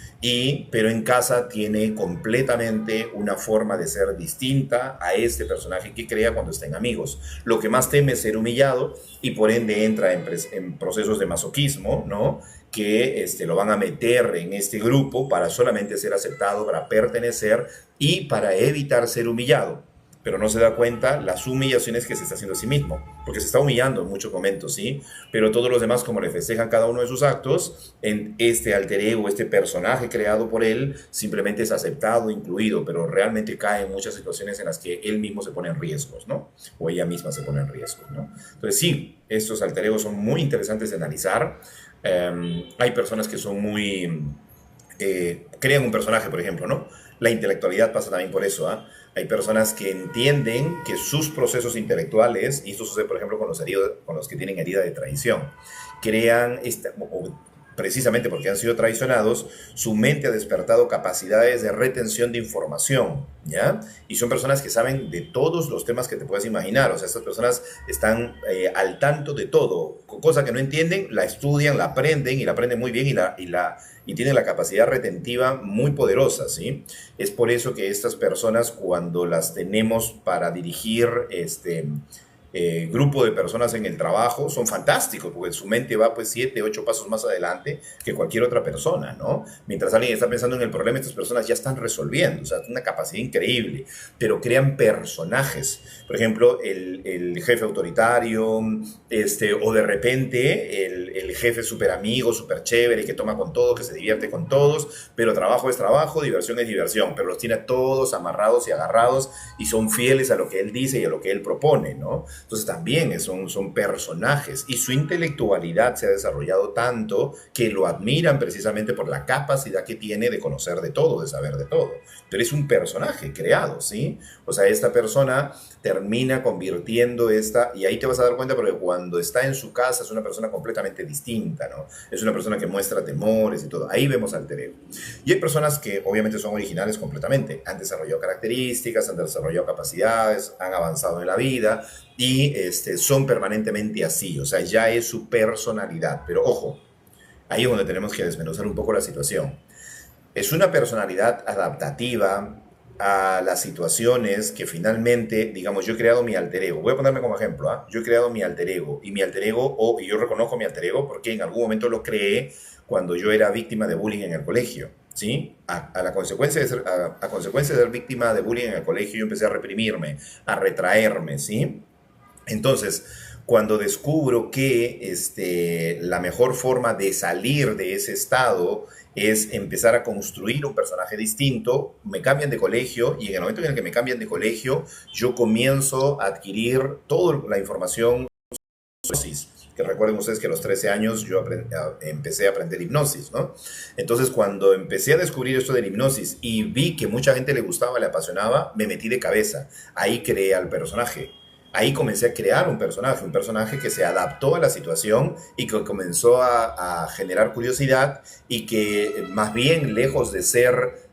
Pero en casa tiene completamente una forma de ser distinta a este personaje que crea cuando está en amigos. Lo que más teme es ser humillado y por ende entra en procesos de masoquismo, ¿no? Que lo van a meter en este grupo para solamente ser aceptado, para pertenecer y para evitar ser humillado. Pero no se da cuenta las humillaciones que se está haciendo a sí mismo, porque se está humillando en muchos momentos, ¿sí? Pero todos los demás, como le festejan cada uno de sus actos, en este alter ego, este personaje creado por él, simplemente es aceptado, incluido, pero realmente cae en muchas situaciones en las que él mismo se pone en riesgos, ¿no? O ella misma se pone en riesgos, ¿no? Entonces sí, estos alter egos son muy interesantes de analizar. Hay personas que son muy... crean un personaje, por ejemplo, ¿no? La intelectualidad pasa también por eso, ¿ah? Hay personas que entienden que sus procesos intelectuales, y esto sucede, por ejemplo, con los que tienen herida de traición, crean, precisamente porque han sido traicionados, su mente ha despertado capacidades de retención de información, ¿ya? Y son personas que saben de todos los temas que te puedes imaginar, o sea, estas personas están al tanto de todo, cosa que no entienden, la estudian, la aprenden y la aprenden muy bien y tienen la capacidad retentiva muy poderosa, ¿sí? Es por eso que estas personas, cuando las tenemos para dirigir grupo de personas en el trabajo, son fantásticos, porque su mente va pues 7, 8 pasos más adelante que cualquier otra persona, ¿no? Mientras alguien está pensando en el problema, estas personas ya están resolviendo, o sea, una capacidad increíble, pero crean personajes. Por ejemplo, el jefe autoritario, o de repente el jefe súper amigo, súper chévere, que toma con todo, que se divierte con todos, pero trabajo es trabajo, diversión es diversión, pero los tiene a todos amarrados y agarrados y son fieles a lo que él dice y a lo que él propone, ¿no? Entonces también son personajes y su intelectualidad se ha desarrollado tanto que lo admiran precisamente por la capacidad que tiene de conocer de todo, de saber de todo. Pero es un personaje creado, ¿sí? O sea, esta persona termina convirtiendo y ahí te vas a dar cuenta porque cuando está en su casa es una persona completamente distinta, ¿no? Es una persona que muestra temores y todo. Ahí vemos alter ego. Y hay personas que obviamente son originales completamente, han desarrollado características, han desarrollado capacidades, han avanzado en la vida y son permanentemente así, o sea, ya es su personalidad. Pero ojo, ahí es donde tenemos que desmenuzar un poco la situación. Es una personalidad adaptativa a las situaciones que finalmente, digamos, yo he creado mi alter ego. Voy a ponerme como ejemplo, ¿ah? Yo he creado mi alter ego y mi alter ego, y yo reconozco mi alter ego porque en algún momento lo creé cuando yo era víctima de bullying en el colegio, ¿sí? A la consecuencia a consecuencia de ser víctima de bullying en el colegio, yo empecé a reprimirme, a retraerme, ¿sí? Entonces, cuando descubro que la mejor forma de salir de ese estado es empezar a construir un personaje distinto, me cambian de colegio y en el momento en el que me cambian de colegio, yo comienzo a adquirir toda la información de hipnosis. Que recuerden ustedes que a los 13 años yo empecé a aprender hipnosis, ¿no? Entonces, cuando empecé a descubrir esto de la hipnosis y vi que mucha gente le gustaba, le apasionaba, me metí de cabeza. Ahí creé al personaje. Ahí comencé a crear un personaje que se adaptó a la situación y que comenzó a generar curiosidad y que más bien, lejos de ser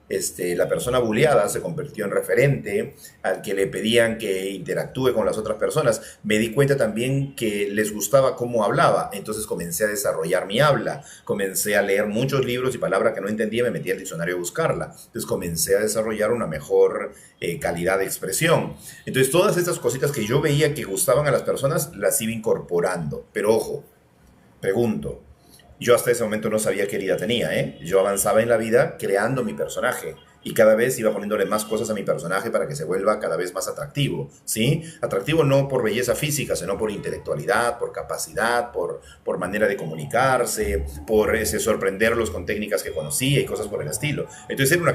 la persona bulleada, se convirtió en referente al que le pedían que interactúe con las otras personas. Me di cuenta también que les gustaba cómo hablaba, entonces comencé a desarrollar mi habla, comencé a leer muchos libros y palabras que no entendía, me metí al diccionario a buscarla, entonces comencé a desarrollar una mejor calidad de expresión. Entonces todas estas cositas que yo veía que gustaban a las personas, las iba incorporando. Pero ojo, pregunto, yo hasta ese momento no sabía qué herida tenía, ¿eh? Yo avanzaba en la vida creando mi personaje y cada vez iba poniéndole más cosas a mi personaje para que se vuelva cada vez más atractivo, ¿sí? Atractivo no por belleza física, sino por intelectualidad, por capacidad, por manera de comunicarse, por sorprenderlos con técnicas que conocía y cosas por el estilo. Entonces era una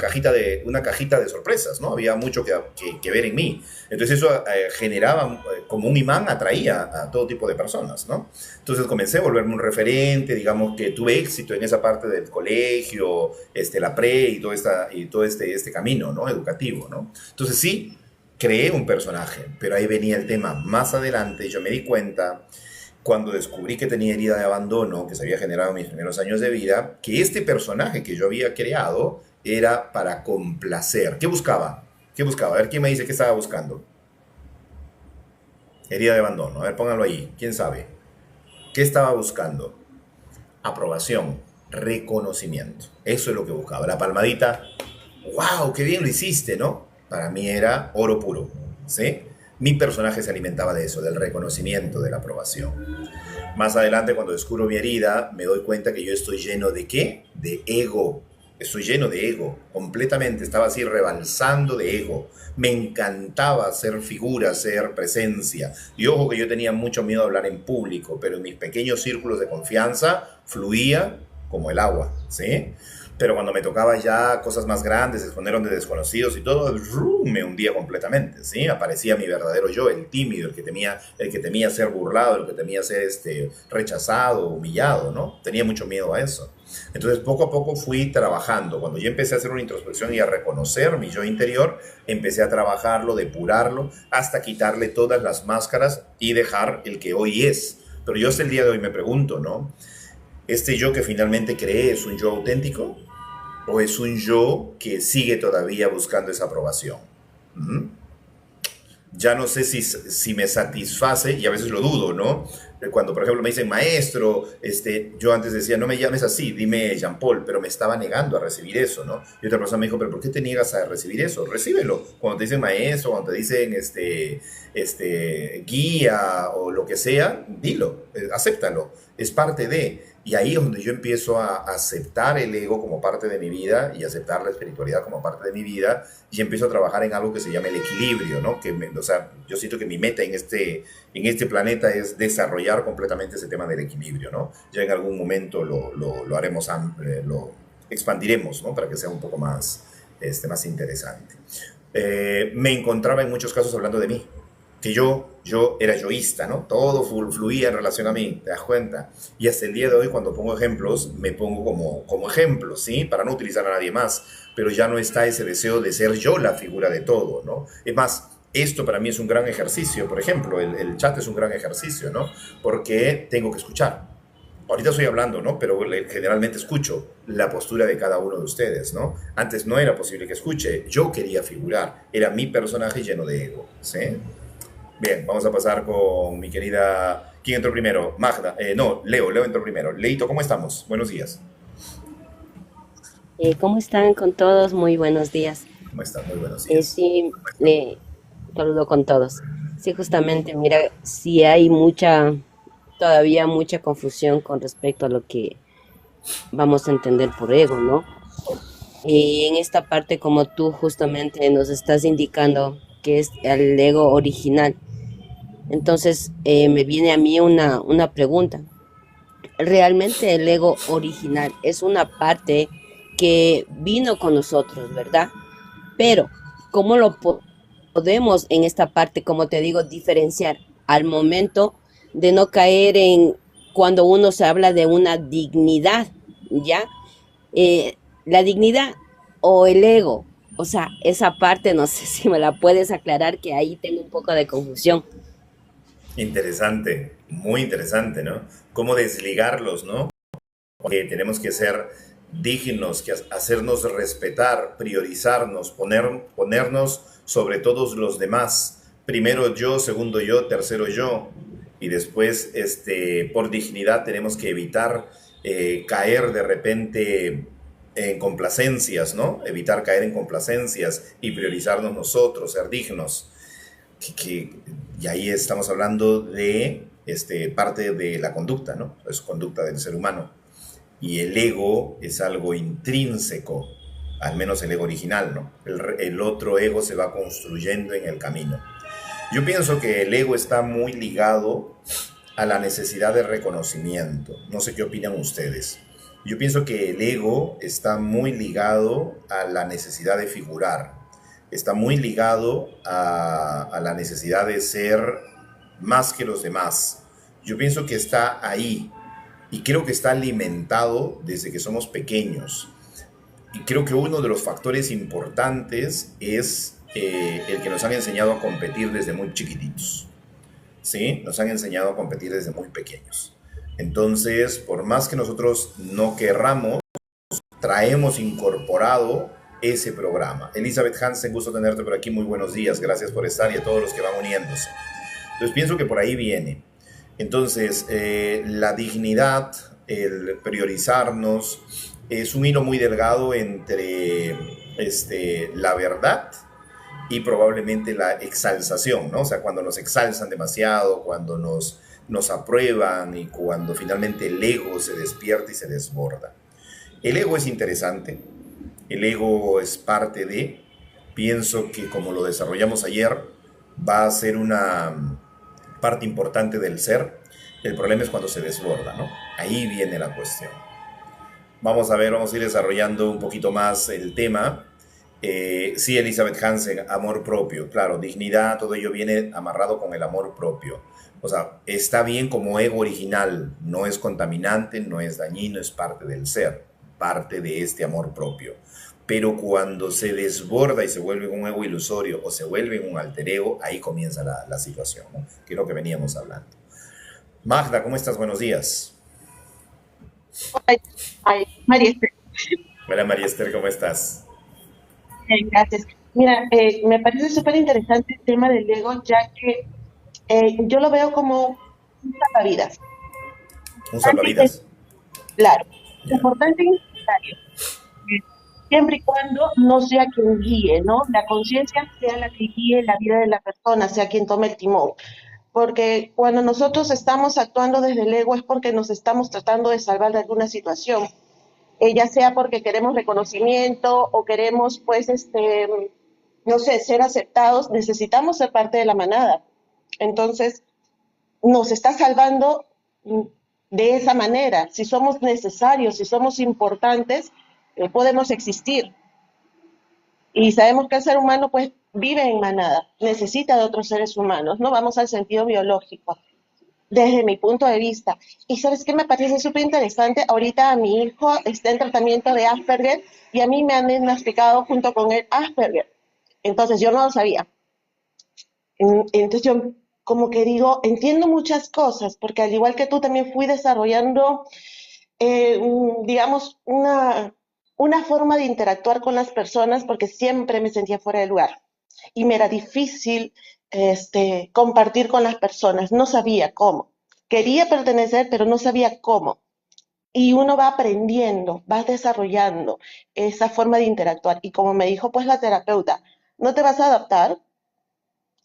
cajita de sorpresas, ¿no? Había mucho que ver en mí. Entonces eso generaba, como un imán, atraía a todo tipo de personas, ¿no? Entonces comencé a volverme un referente, digamos que tuve éxito en esa parte del colegio, la pre y todo este camino, ¿no? Educativo, ¿no? Entonces sí, creé un personaje, pero ahí venía el tema. Más adelante yo me di cuenta, cuando descubrí que tenía herida de abandono, que se había generado en mis primeros años de vida, que este personaje que yo había creado era para complacer. ¿Qué buscaba? ¿Qué buscaba? A ver, ¿quién me dice qué estaba buscando? Herida de abandono. A ver, pónganlo ahí. ¿Quién sabe? ¿Qué estaba buscando? Aprobación, reconocimiento. Eso es lo que buscaba. La palmadita. ¡Wow! ¡Qué bien lo hiciste!, ¿no? Para mí era oro puro, ¿sí? Mi personaje se alimentaba de eso, del reconocimiento, de la aprobación. Más adelante, cuando descubro mi herida, me doy cuenta que yo estoy lleno de ¿qué? De ego. Estoy lleno de ego, completamente. Estaba así rebalsando de ego. Me encantaba ser figura, ser presencia. Y ojo que yo tenía mucho miedo a hablar en público, pero en mis pequeños círculos de confianza fluía como el agua, ¿sí? Pero cuando me tocaba ya cosas más grandes, exponer ante desconocidos y todo, me hundía completamente, ¿sí? Aparecía mi verdadero yo, el tímido, el que temía ser burlado, el que temía ser rechazado, humillado, ¿no? Tenía mucho miedo a eso. Entonces, poco a poco fui trabajando. Cuando yo empecé a hacer una introspección y a reconocer mi yo interior, empecé a trabajarlo, depurarlo, hasta quitarle todas las máscaras y dejar el que hoy es. Pero yo hasta el día de hoy me pregunto, ¿no? ¿Este yo que finalmente creé es un yo auténtico o es un yo que sigue todavía buscando esa aprobación? ¿Mm? Ya no sé si me satisface, y a veces lo dudo, ¿no? Cuando, por ejemplo, me dicen maestro, yo antes decía, no me llames así, dime Jean Paul, pero me estaba negando a recibir eso, ¿no? Y otra persona me dijo, pero ¿por qué te niegas a recibir eso? Recíbelo. Cuando te dicen maestro, cuando te dicen guía o lo que sea, dilo, acéptalo, es parte de. Y ahí es donde yo empiezo a aceptar el ego como parte de mi vida y aceptar la espiritualidad como parte de mi vida y empiezo a trabajar en algo que se llama el equilibrio, ¿no? O sea, yo siento que mi meta en este planeta es desarrollar completamente ese tema del equilibrio, ¿no? Ya en algún momento lo haremos, lo expandiremos, ¿no? Para que sea un poco más interesante. Me encontraba en muchos casos hablando de mí. que yo era yoísta, ¿no? Todo fluía en relación a mí, ¿te das cuenta? Y hasta el día de hoy, cuando pongo ejemplos, me pongo como ejemplo, ¿sí? Para no utilizar a nadie más, pero ya no está ese deseo de ser yo la figura de todo, ¿no? Es más, esto para mí es un gran ejercicio, por ejemplo, el chat es un gran ejercicio, ¿no? Porque tengo que escuchar. Ahorita estoy hablando, ¿no? Pero generalmente escucho la postura de cada uno de ustedes, ¿no? Antes no era posible que escuche, yo quería figurar, era mi personaje lleno de ego, ¿sí? Bien, vamos a pasar con mi querida... ¿Quién entró primero? Magda. No, Leo entró primero. Leito, ¿cómo estamos? Buenos días. ¿Cómo están con todos? Muy buenos días. ¿Cómo estás? Muy buenos días. Sí, saludo con todos. Sí, justamente, mira, sí hay todavía mucha confusión con respecto a lo que vamos a entender por ego, ¿no? Y en esta parte, como tú justamente nos estás indicando, que es el ego original, entonces me viene a mí una pregunta. Realmente el ego original es una parte que vino con nosotros, ¿verdad? Pero, ¿cómo podemos en esta parte, como te digo, diferenciar al momento de no caer en cuando uno se habla de una dignidad, ¿ya? La dignidad o el ego, o sea, esa parte no sé si me la puedes aclarar, que ahí tengo un poco de confusión. Interesante, muy interesante, ¿no? Cómo desligarlos, ¿no? Que tenemos que ser dignos, que hacernos respetar, priorizarnos, ponernos sobre todos los demás. Primero yo, segundo yo, tercero yo. Y después, por dignidad, tenemos que evitar caer de repente en complacencias, ¿no? Evitar caer en complacencias y priorizarnos nosotros, ser dignos. Y ahí estamos hablando de parte de la conducta, ¿no? Es conducta del ser humano. Y el ego es algo intrínseco, al menos el ego original, ¿no? El otro ego se va construyendo en el camino. Yo pienso que el ego está muy ligado a la necesidad de reconocimiento. No sé qué opinan ustedes. Yo pienso que el ego está muy ligado a la necesidad de figurar, está muy ligado a la necesidad de ser más que los demás. Yo pienso que está ahí y creo que está alimentado desde que somos pequeños. Y creo que uno de los factores importantes es el que nos han enseñado a competir desde muy chiquititos. ¿Sí? Nos han enseñado a competir desde muy pequeños. Entonces, por más que nosotros no querramos, traemos incorporado ese programa. Elizabeth Hansen, gusto tenerte por aquí, muy buenos días, gracias por estar y a todos los que van uniéndose. Entonces pienso que por ahí viene. Entonces, la dignidad, el priorizarnos, es un hilo muy delgado entre la verdad y probablemente la exalzación, ¿no? O sea, cuando nos exalzan demasiado, cuando nos aprueban y cuando finalmente el ego se despierta y se desborda. El ego es interesante, el ego es parte de, pienso que como lo desarrollamos ayer, va a ser una parte importante del ser. El problema es cuando se desborda, ¿no? Ahí viene la cuestión. Vamos a ver, vamos a ir desarrollando un poquito más el tema. Sí, Elizabeth Hansen, amor propio, claro, dignidad, todo ello viene amarrado con el amor propio. O sea, está bien como ego original, no es contaminante, no es dañino, es parte del ser, parte de este amor propio. Pero cuando se desborda y se vuelve un ego ilusorio o se vuelve un alter ego, ahí comienza la situación, ¿no? Que es lo que veníamos hablando. Magda, ¿cómo estás? Buenos días. Ay, ay, María Esther, Hola María Esther, ¿cómo estás? gracias. Mira, me parece súper interesante el tema del ego, ya que yo lo veo como un salvavidas. Un Importante es, salvavidas. claro, Ya. importante y necesario, siempre y cuando no sea quien guíe, ¿no? La conciencia sea la que guíe la vida de la persona, sea quien tome el timón. Porque cuando nosotros estamos actuando desde el ego es porque nos estamos tratando de salvar de alguna situación. Ya sea porque queremos reconocimiento o queremos, pues, no sé, ser aceptados, necesitamos ser parte de la manada. Entonces, nos está salvando de esa manera. Si somos necesarios, si somos importantes, podemos existir. Y sabemos que el ser humano, pues, vive en manada, necesita de otros seres humanos, no vamos al sentido biológico, desde mi punto de vista. Y sabes qué me parece súper interesante, ahorita mi hijo está en tratamiento de Asperger y a mí me han diagnosticado junto con el Asperger, entonces yo no lo sabía. Entonces yo como que digo, entiendo muchas cosas, porque al igual que tú también fui desarrollando, digamos, una forma de interactuar con las personas porque siempre me sentía fuera de lugar y me era difícil compartir con las personas, no sabía cómo. Quería pertenecer, pero no sabía cómo. Y uno va aprendiendo, va desarrollando esa forma de interactuar. Y como me dijo pues la terapeuta, no te vas a adaptar,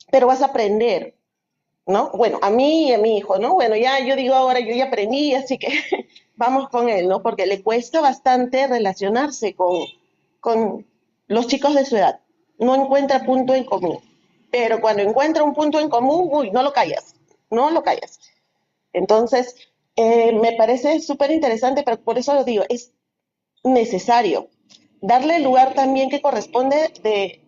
pero vas a aprender, ¿no? Bueno, a mí y a mi hijo, ¿no? Bueno, ya yo digo ahora, yo ya aprendí, así que vamos con él, ¿no? Porque le cuesta bastante relacionarse con los chicos de su edad. No encuentra punto en común. Pero cuando encuentra un punto en común, uy, no lo callas, no lo callas. Entonces, me parece súper interesante, pero por eso lo digo, es necesario darle el lugar también que corresponde de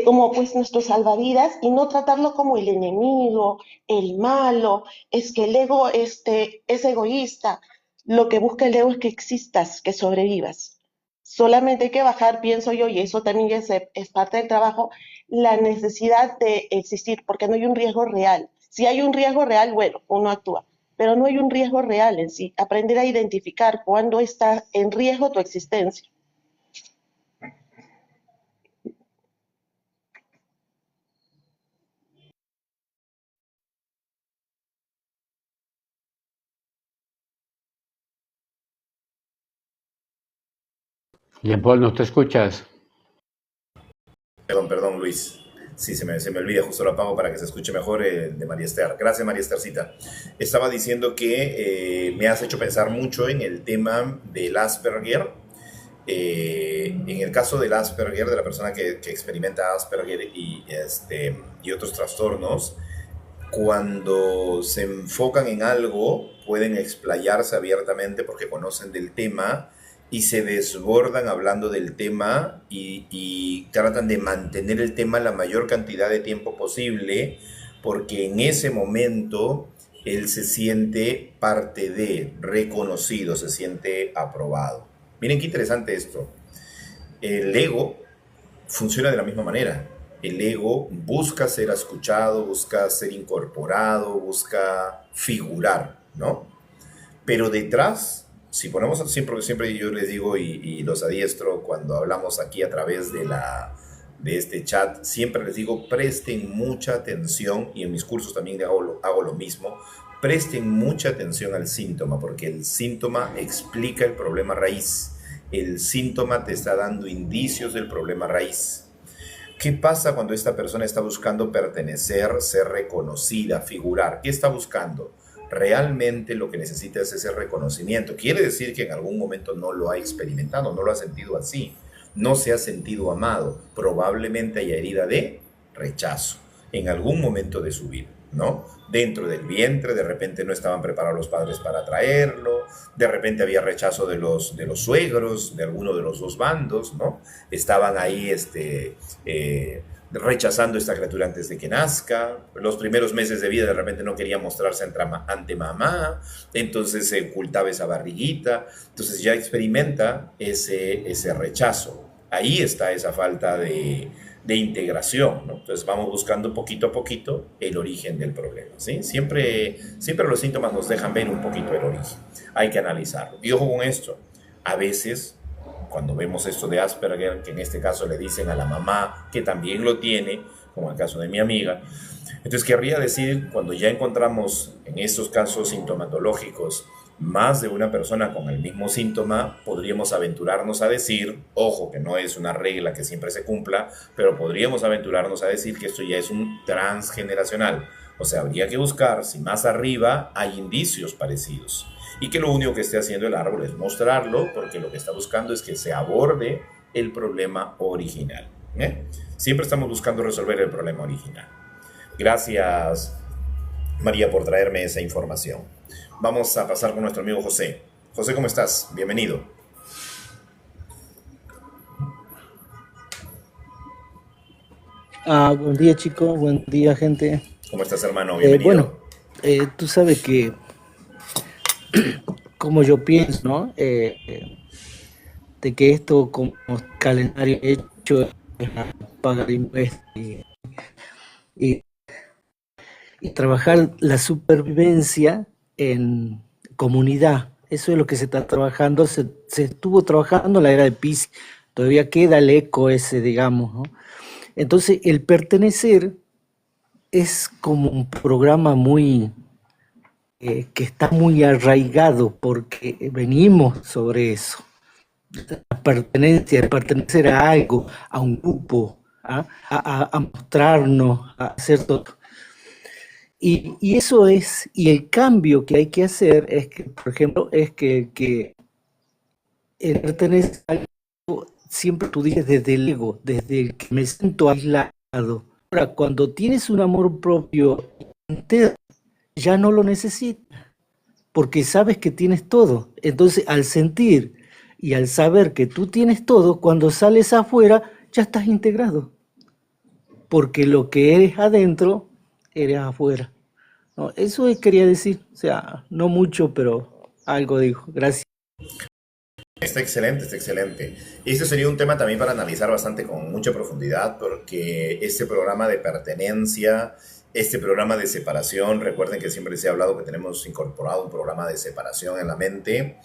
como pues nuestro salvavidas y no tratarlo como el enemigo, el malo, es que el ego es egoísta. Lo que busca el ego es que existas, que sobrevivas. Solamente hay que bajar, pienso yo, y eso también es parte del trabajo, la necesidad de existir, porque no hay un riesgo real. Si hay un riesgo real, bueno, uno actúa, pero no hay un riesgo real en sí. Aprender a identificar cuándo está en riesgo tu existencia. Jean Paul, ¿no te escuchas? Perdón, Luis. Sí, se me olvida, justo lo apago para que se escuche mejor el de María Esther. Gracias, María Esthercita. Estaba diciendo que me has hecho pensar mucho en el tema del Asperger. En el caso del Asperger, de la persona que experimenta Asperger y otros trastornos, cuando se enfocan en algo, pueden explayarse abiertamente porque conocen del tema y se desbordan hablando del tema y tratan de mantener el tema la mayor cantidad de tiempo posible porque en ese momento él se siente parte de, reconocido, se siente aprobado. Miren qué interesante esto. El ego funciona de la misma manera. El ego busca ser escuchado, busca ser incorporado, busca figurar, ¿no? Pero detrás, si ponemos, siempre yo les digo y los adiestro cuando hablamos aquí a través de este chat, siempre les digo, presten mucha atención, y en mis cursos también hago lo mismo, presten mucha atención al síntoma, porque el síntoma explica el problema raíz. El síntoma te está dando indicios del problema raíz. ¿Qué pasa cuando esta persona está buscando pertenecer, ser reconocida, figurar? ¿Qué está buscando? Realmente lo que necesita es ese reconocimiento. Quiere decir que en algún momento no lo ha experimentado, no lo ha sentido así, no se ha sentido amado. Probablemente haya herida de rechazo en algún momento de su vida, ¿no? Dentro del vientre, de repente no estaban preparados los padres para traerlo, de repente había rechazo de los suegros, de alguno de los dos bandos, ¿no? Estaban ahí rechazando a esta criatura antes de que nazca. Los primeros meses de vida de repente no quería mostrarse ante mamá, entonces se ocultaba esa barriguita, entonces ya experimenta ese rechazo. Ahí está esa falta de integración, ¿no? Entonces vamos buscando poquito a poquito el origen del problema, ¿sí? Siempre los síntomas nos dejan ver un poquito el origen. Hay que analizarlo. Y ojo con esto, a veces cuando vemos esto de Asperger, que en este caso le dicen a la mamá que también lo tiene, como el caso de mi amiga, entonces querría decir, cuando ya encontramos en estos casos sintomatológicos más de una persona con el mismo síntoma, podríamos aventurarnos a decir, ojo, que no es una regla que siempre se cumpla, pero podríamos aventurarnos a decir que esto ya es un transgeneracional. O sea, habría que buscar si más arriba hay indicios parecidos. Y que lo único que esté haciendo el árbol es mostrarlo, porque lo que está buscando es que se aborde el problema original. Siempre estamos buscando resolver el problema original. Gracias, María, por traerme esa información. Vamos a pasar con nuestro amigo José. José, ¿cómo estás? Bienvenido. Buen día, chicos, buen día, gente. ¿Cómo estás, hermano? Bienvenido. Bueno, tú sabes que, como yo pienso, ¿no? De que esto, como calendario hecho, es pagar impuestos y, y trabajar la supervivencia en comunidad. Eso es lo que se está trabajando, se estuvo trabajando en la era de Piscis. Todavía queda el eco ese, digamos, ¿no? Entonces, el pertenecer es como un programa muy que está muy arraigado porque venimos sobre eso. La pertenencia, el pertenecer a algo, a un grupo, a mostrarnos, a hacer todo. Y eso es, y el cambio que hay que hacer es que, por ejemplo, es que el pertenecer a algo, siempre tú dices desde el ego, desde el que me siento aislado. Ahora, cuando tienes un amor propio entero, ya no lo necesitas, porque sabes que tienes todo. Entonces, al sentir y al saber que tú tienes todo, cuando sales afuera, ya estás integrado. Porque lo que eres adentro, eres afuera. ¿No? Eso quería decir, o sea, no mucho, pero algo dijo. Gracias. Está excelente, está excelente. Este sería un tema también para analizar bastante con mucha profundidad, porque este programa de pertenencia, este programa de separación, recuerden que siempre les he hablado que tenemos incorporado un programa de separación en la mente,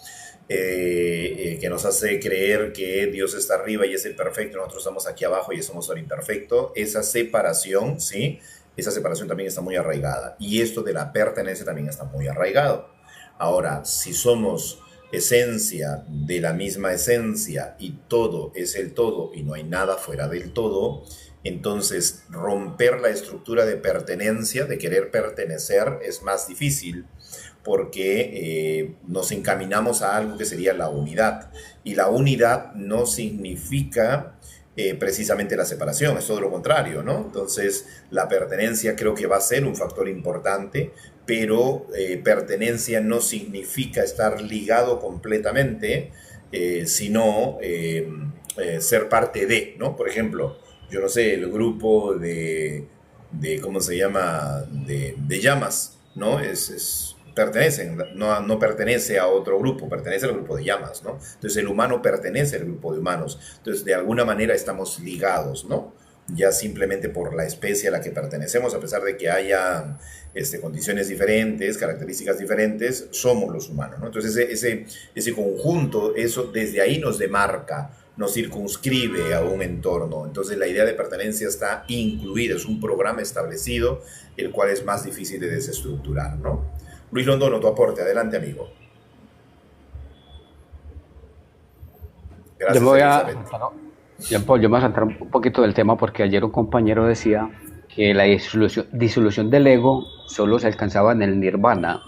que nos hace creer que Dios está arriba y es el perfecto, nosotros estamos aquí abajo y somos el imperfecto. Esa separación, ¿sí? Esa separación también está muy arraigada. Y esto de la pertenencia también está muy arraigado. Ahora, si somos esencia de la misma esencia y todo es el todo y no hay nada fuera del todo, entonces romper la estructura de pertenencia, de querer pertenecer, es más difícil porque nos encaminamos a algo que sería la unidad, y la unidad no significa precisamente la separación, es todo lo contrario, ¿no? Entonces la pertenencia creo que va a ser un factor importante, pero pertenencia no significa estar ligado completamente, sino ser parte de, ¿no? Por ejemplo, yo no sé, el grupo ¿cómo se llama? De llamas, ¿no? Pertenecen, no pertenece a otro grupo, pertenece al grupo de llamas, ¿no? Entonces el humano pertenece al grupo de humanos, entonces de alguna manera estamos ligados, ¿no? Ya simplemente por la especie a la que pertenecemos, a pesar de que haya condiciones diferentes, características diferentes, somos los humanos, ¿no? Entonces ese conjunto, eso desde ahí nos demarca, nos circunscribe a un entorno. Entonces la idea de pertenencia está incluida, es un programa establecido, el cual es más difícil de desestructurar, ¿no? Luis Londono, tu aporte, adelante, amigo. Gracias, Yo me voy Elizabeth. Jean Paul, yo me voy a saltar un poquito del tema porque ayer un compañero decía que la disolución del ego solo se alcanzaba en el nirvana,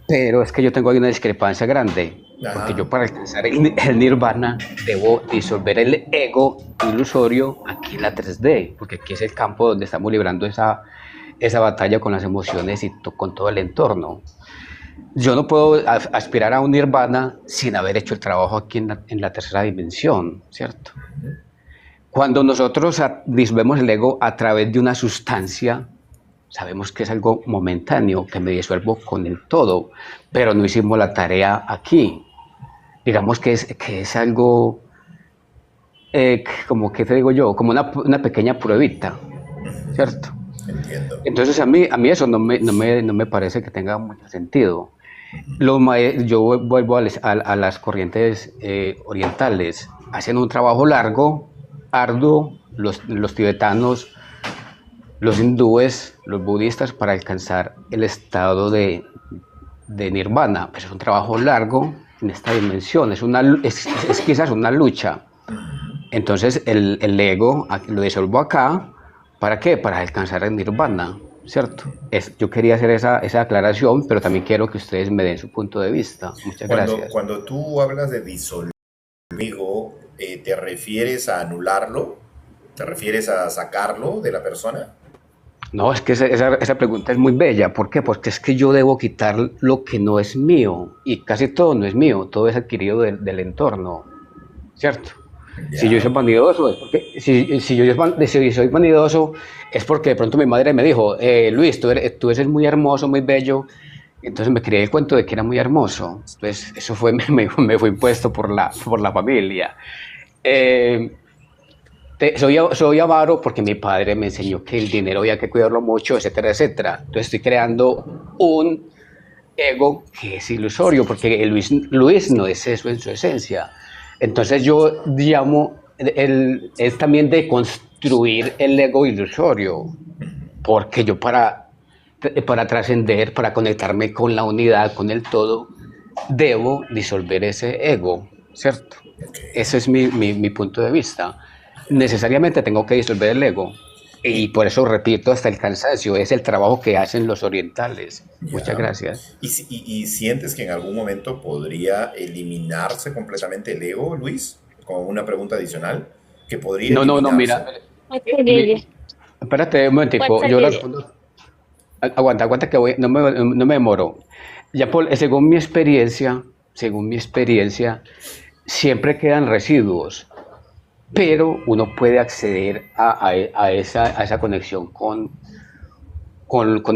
pero es que yo tengo ahí una discrepancia grande, porque yo para alcanzar el nirvana debo disolver el ego ilusorio aquí en la 3D, porque aquí es el campo donde estamos librando esa batalla con las emociones y con todo el entorno. Yo no puedo aspirar a un nirvana sin haber hecho el trabajo aquí en la tercera dimensión, ¿cierto? Cuando nosotros disolvemos el ego a través de una sustancia, sabemos que es algo momentáneo, que me disuelvo con el todo, pero no hicimos la tarea aquí. Digamos que es algo, como, ¿qué te digo yo? Como una pequeña pruebita, ¿cierto? Entiendo. Entonces a mí eso no me parece que tenga mucho sentido. Yo vuelvo a las corrientes orientales, hacen un trabajo largo, arduo, los tibetanos, los hindúes, los budistas, para alcanzar el estado de nirvana. Pero es un trabajo largo en esta dimensión, es quizás una lucha. Entonces el ego lo disuelvo acá. ¿Para qué? Para alcanzar el nirvana, ¿cierto? Yo quería hacer esa aclaración, pero también quiero que ustedes me den su punto de vista. Muchas gracias. Cuando tú hablas de disolver el ego, ¿te refieres a anularlo? ¿Te refieres a sacarlo de la persona? No, es que esa pregunta es muy bella. ¿Por qué? Porque es que yo debo quitar lo que no es mío, y casi todo no es mío, todo es adquirido del entorno, ¿cierto? Si yo soy Ya, vanidoso, es porque, si soy vanidoso, es porque de pronto mi madre me dijo, Luis, tú eres muy hermoso, muy bello. Entonces me creí el cuento de que era muy hermoso. Entonces eso fue, me fue impuesto por la familia. Eh, soy avaro porque mi padre me enseñó que el dinero había que cuidarlo mucho, etcétera, etcétera. Entonces estoy creando un ego que es ilusorio, porque Luis no es eso en su esencia. Entonces yo llamo, es también de construir el ego ilusorio, porque yo para trascender, para conectarme con la unidad, con el todo, debo disolver ese ego, ¿cierto? ok. Ese es mi punto de vista. Necesariamente tengo que disolver el ego. Y Y, por eso repito hasta el cansancio, es el trabajo que hacen los orientales. Muchas ya. gracias. Y sientes que en algún momento podría eliminarse completamente el ego, Luis? Como una pregunta adicional, que podría No, no, no, mira, eliminarse. mi- espérate un momentico, yo respondo. Aguanta, aguanta que no me demoro. Ya según mi experiencia, siempre quedan residuos, pero uno puede acceder a esa conexión con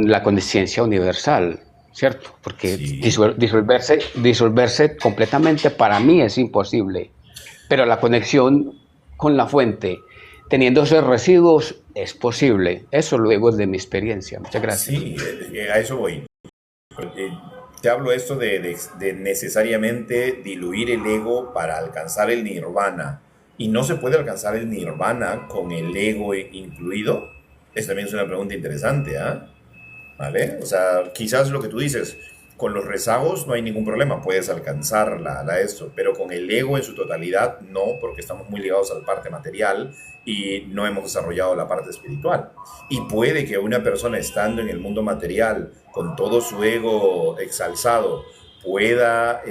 la conciencia universal, ¿cierto? Porque Sí, disolverse completamente para mí es imposible, pero la conexión con la fuente, teniendo esos residuos, es posible. Eso luego es de mi experiencia. Muchas gracias. sí, a eso voy. Eh, Te hablo esto de necesariamente diluir el ego para alcanzar el nirvana. Y no se puede alcanzar el nirvana con el ego incluido. Esa también es una pregunta interesante, ¿ah? ¿Vale? O sea, quizás lo que tú dices, con los rezagos no hay ningún problema, puedes alcanzar esto, pero con el ego en su totalidad no, porque estamos muy ligados a la parte material y no hemos desarrollado la parte espiritual. Y puede que una persona estando en el mundo material, con todo su ego exalzado, pueda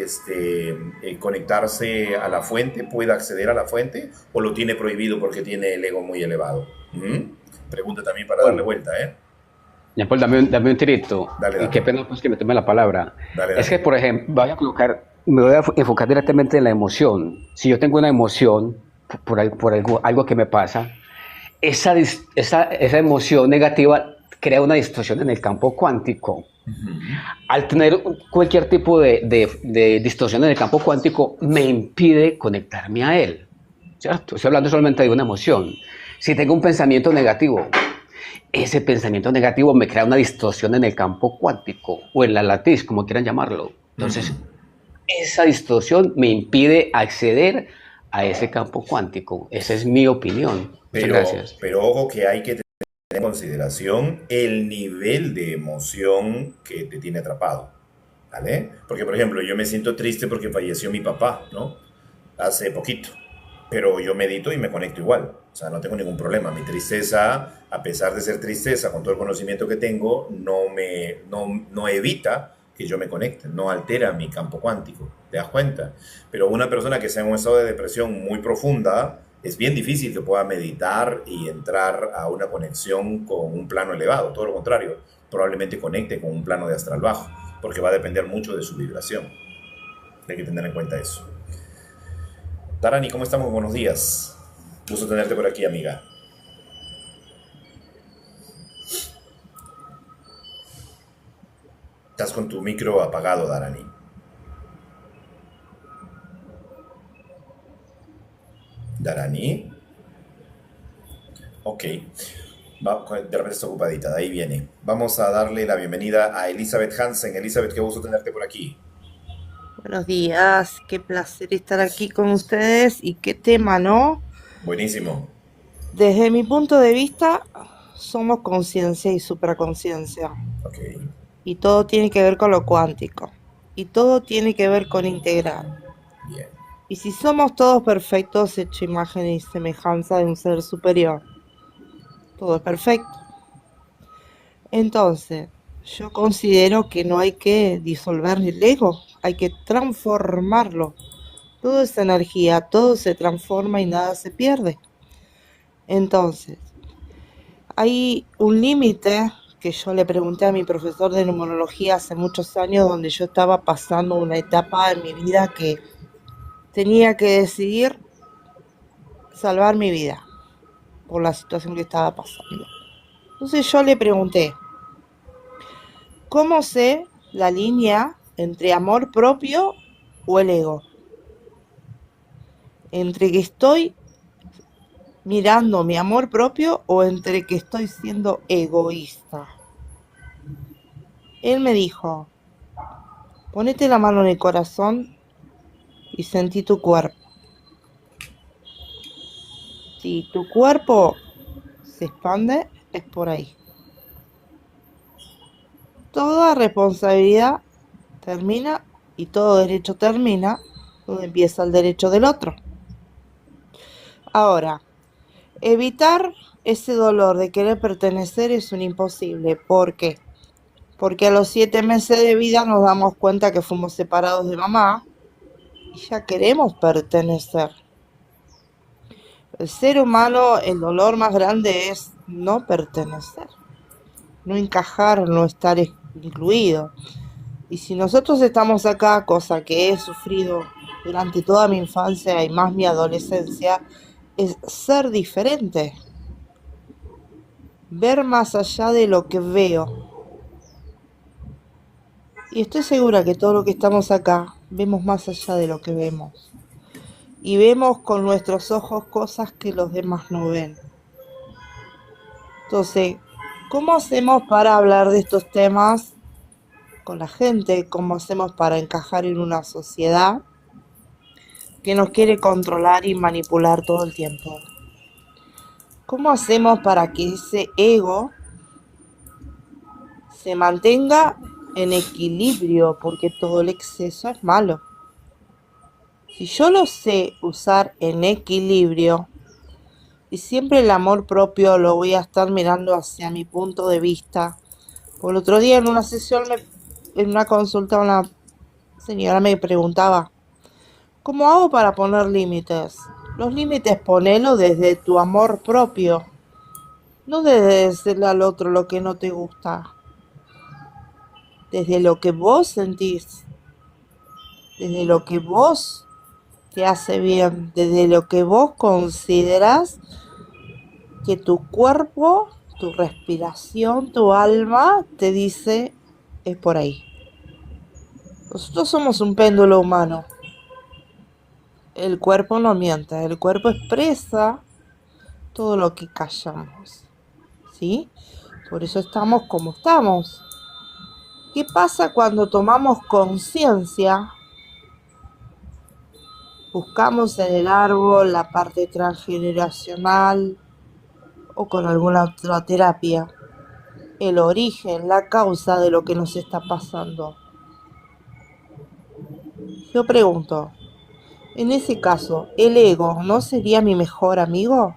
conectarse a la fuente, pueda acceder a la fuente, o lo tiene prohibido porque tiene el ego muy elevado. ¿Mm? Pregunta también para darle Bueno, vuelta, ¿eh? ya pues dame un tirito. Dale, Y qué dale. pena pues que me tome la palabra. Dale, Es que, dale. por ejemplo, me voy a enfocar directamente en la emoción. Si yo tengo una emoción por algo que me pasa, esa emoción negativa crea una distorsión en el campo cuántico. Ujú. Al tener cualquier tipo de distorsión en el campo cuántico, me impide conectarme a él. ¿Cierto? Estoy hablando solamente de una emoción. Si tengo un pensamiento negativo, ese pensamiento negativo me crea una distorsión en el campo cuántico o en la latiz, como quieran llamarlo. Entonces, Ujú. esa distorsión me impide acceder a ese campo cuántico. Esa es mi opinión. Muchas gracias. Pero ojo que hay que tener en consideración el nivel de emoción que te tiene atrapado, ¿vale? Porque, por ejemplo, yo me siento triste porque falleció mi papá, ¿no? Hace poquito, pero yo medito y me conecto igual, o sea, no tengo ningún problema. Mi tristeza, a pesar de ser tristeza, con todo el conocimiento que tengo, no evita que yo me conecte, no altera mi campo cuántico, ¿te das cuenta? Pero una persona que está en un estado de depresión muy profunda, es bien difícil que pueda meditar y entrar a una conexión con un plano elevado, todo lo contrario, probablemente conecte con un plano de astral bajo, porque va a depender mucho de su vibración. Hay que tener en cuenta eso. Tarani, ¿cómo estamos? Buenos días. Gusto tenerte por aquí, amiga. Estás con tu micro apagado, Darani. Darani. Ok. De repente está ocupadita, de ahí viene. Vamos a darle la bienvenida a Elizabeth Hansen. Elizabeth, qué gusto tenerte por aquí. Buenos días, qué placer estar aquí con ustedes y qué tema, ¿no? Buenísimo. Desde mi punto de vista, somos conciencia y supraconciencia Ok. y todo tiene que ver con lo cuántico y todo tiene que ver con integrar. Bien. Y si somos todos perfectos, hecho imagen y semejanza de un ser superior, todo es perfecto. Entonces, yo considero que no hay que disolver el ego, hay que transformarlo. Todo es energía, todo se transforma y nada se pierde. Entonces, hay un límite que yo le pregunté a mi profesor de numerología hace muchos años, donde yo estaba pasando una etapa en mi vida que tenía que decidir salvar mi vida por la situación que estaba pasando. Entonces yo le pregunté, ¿cómo sé la línea entre amor propio o el ego? Entre que estoy mirando mi amor propio o entre que estoy siendo egoísta. Él me dijo, ponete la mano en el corazón y sentí tu cuerpo. Si tu cuerpo se expande, es por ahí. Toda responsabilidad termina y todo derecho termina donde empieza el derecho del otro. Ahora, evitar ese dolor de querer pertenecer es un imposible. ¿Por qué? Porque a los 7 meses de vida nos damos cuenta que fuimos separados de mamá y ya queremos pertenecer. El ser humano, el dolor más grande es no pertenecer, no encajar, no estar incluido. Y si nosotros estamos acá, cosa que he sufrido durante toda mi infancia y más mi adolescencia, es ser diferente, ver más allá de lo que veo. Y estoy segura que todos los que estamos acá vemos más allá de lo que vemos. Y vemos con nuestros ojos cosas que los demás no ven. Entonces, ¿cómo hacemos para hablar de estos temas con la gente? ¿Cómo hacemos para encajar en una sociedad que nos quiere controlar y manipular todo el tiempo? ¿Cómo hacemos para que ese ego se mantenga en equilibrio? Porque todo el exceso es malo. Si yo lo sé usar en equilibrio y siempre el amor propio lo voy a estar mirando hacia mi punto de vista. Por el otro día en una sesión, en una consulta, una señora me preguntaba, ¿cómo hago para poner límites? Los límites ponelo desde tu amor propio, no desde decirle al otro lo que no te gusta, desde lo que vos sentís, desde lo que vos te hace bien, desde lo que vos considerás que tu cuerpo, tu respiración, tu alma te dice es por ahí. Nosotros somos un péndulo humano. El cuerpo no miente, el cuerpo expresa todo lo que callamos, ¿sí? Por eso estamos como estamos. ¿Qué pasa cuando tomamos conciencia? Buscamos en el árbol la parte transgeneracional o con alguna otra terapia el origen, la causa de lo que nos está pasando. Yo pregunto, en ese caso, ¿el ego no sería mi mejor amigo?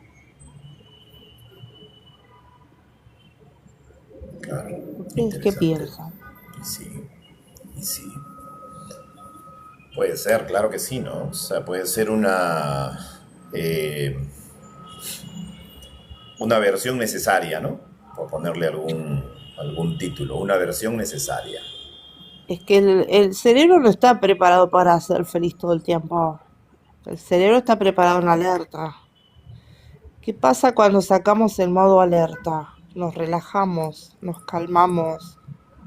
Claro, ¿Ustedes qué interesante. piensan? Y sí. Puede ser, claro que sí, ¿no? O sea, puede ser una versión necesaria, ¿no? Por ponerle algún título, una versión necesaria. Es que el cerebro no está preparado para ser feliz todo el tiempo. El cerebro está preparado en alerta. ¿Qué pasa cuando sacamos el modo alerta? Nos relajamos, nos calmamos,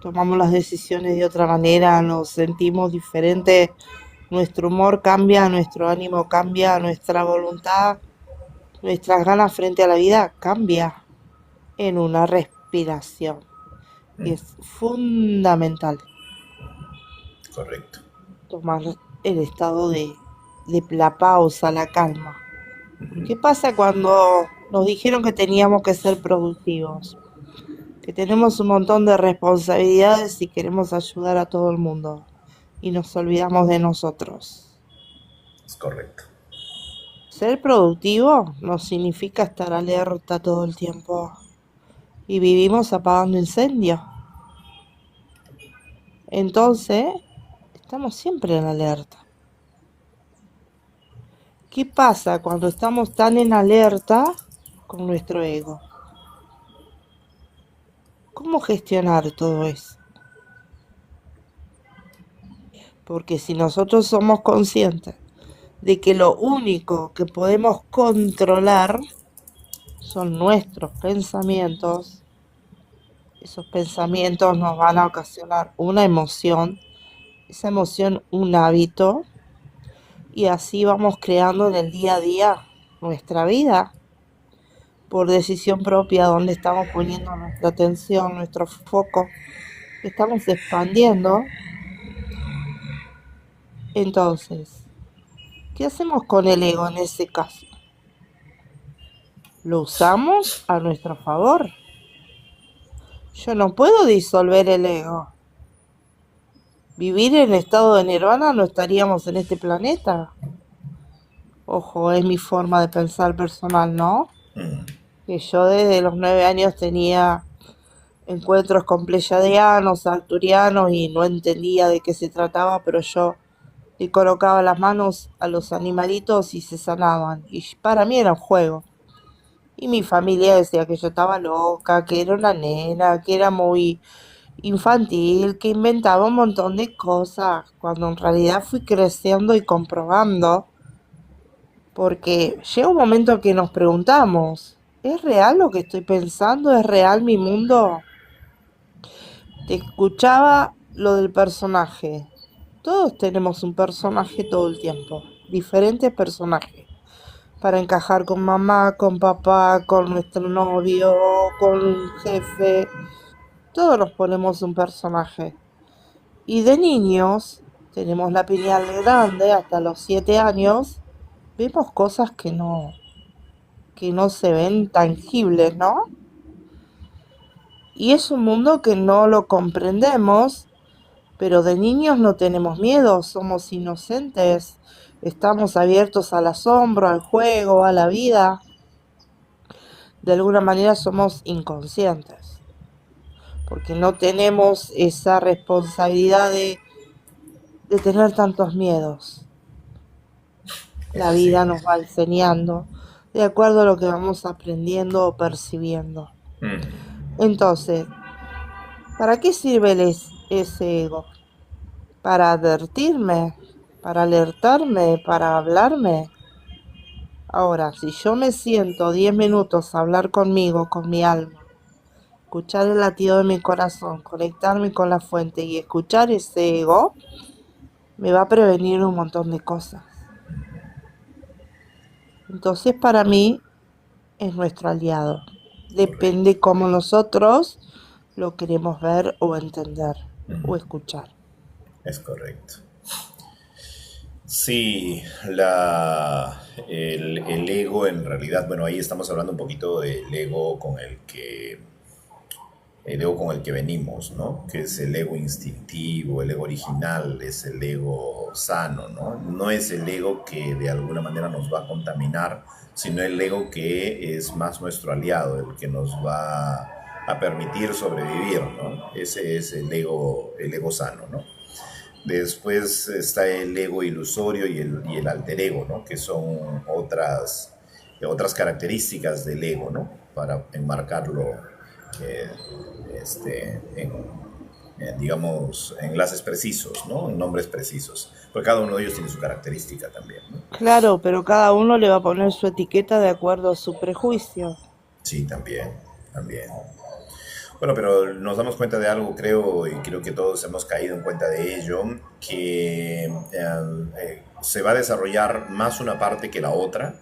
tomamos las decisiones de otra manera, nos sentimos diferentes, nuestro humor cambia, nuestro ánimo cambia, nuestra voluntad, nuestras ganas frente a la vida cambia en una respiración. Y es fundamental Correcto. tomar el estado de la pausa, la calma. ¿Qué pasa cuando nos dijeron que teníamos que ser productivos? Que tenemos un montón de responsabilidades y queremos ayudar a todo el mundo y nos olvidamos de nosotros. Es correcto. Ser productivo no significa estar alerta todo el tiempo y vivimos apagando incendios. Entonces, estamos siempre en alerta. ¿Qué pasa cuando estamos tan en alerta con nuestro ego? ¿Cómo gestionar todo eso? Porque si nosotros somos conscientes de que lo único que podemos controlar son nuestros pensamientos. Esos pensamientos nos van a ocasionar una emoción, esa emoción un hábito, y así vamos creando en el día a día nuestra vida por decisión propia, donde estamos poniendo nuestra atención, nuestro foco, estamos expandiendo. Entonces, ¿qué hacemos con el ego en ese caso? Lo usamos a nuestro favor. Yo no puedo disolver el ego. Vivir en estado de nirvana no estaríamos en este planeta. Ojo, es mi forma de pensar personal, ¿no? Mm. Que yo desde los 9 años tenía encuentros con pleyadianos, arturianos y no entendía de qué se trataba, pero yo le colocaba las manos a los animalitos y se sanaban. Y para mí era un juego. Y mi familia decía que yo estaba loca, que era una nena, que era muy infantil, que inventaba un montón de cosas, cuando en realidad fui creciendo y comprobando, porque llega un momento que nos preguntamos, ¿es real lo que estoy pensando? ¿Es real mi mundo? Te escuchaba lo del personaje. Todos tenemos un personaje todo el tiempo, diferentes personajes, para encajar con mamá, con papá, con nuestro novio, con un jefe. Todos nos ponemos un personaje. Y de niños, tenemos la pineal grande, hasta los 7 años, vemos cosas que no se ven tangibles, ¿no? Y es un mundo que no lo comprendemos, pero de niños no tenemos miedo, somos inocentes, estamos abiertos al asombro, al juego, a la vida. De alguna manera somos inconscientes, porque no tenemos esa responsabilidad de tener tantos miedos. La Es así. vida nos va enseñando de acuerdo a lo que vamos aprendiendo o percibiendo. Mm. Entonces, ¿para qué sirve ese ego? ¿Para advertirme? ¿Para alertarme? ¿Para hablarme? Ahora, si yo me siento 10 minutos a hablar conmigo, con mi alma, escuchar el latido de mi corazón, conectarme con la fuente y escuchar ese ego, me va a prevenir un montón de cosas. Entonces, para mí, es nuestro aliado. Depende cómo nosotros lo queremos ver o entender o escuchar. Es correcto. Sí, el ego en realidad, bueno, ahí estamos hablando un poquito del ego el ego con el que venimos, ¿no? Que es el ego instintivo, el ego original, es el ego sano, ¿no? No es el ego que de alguna manera nos va a contaminar, sino el ego que es más nuestro aliado, el que nos va a permitir sobrevivir, ¿no? Ese es el ego sano, ¿no? Después está el ego ilusorio y el alter ego, ¿no? Que son otras características del ego, ¿no? Para enmarcarlo eh, digamos, enlaces precisos, ¿no? En nombres precisos. Porque cada uno de ellos tiene su característica también, ¿no? Claro, pero cada uno le va a poner su etiqueta de acuerdo a su prejuicio. Sí, también, también. Bueno, pero nos damos cuenta de algo, creo, y creo que todos hemos caído en cuenta de ello, que se va a desarrollar más una parte que la otra,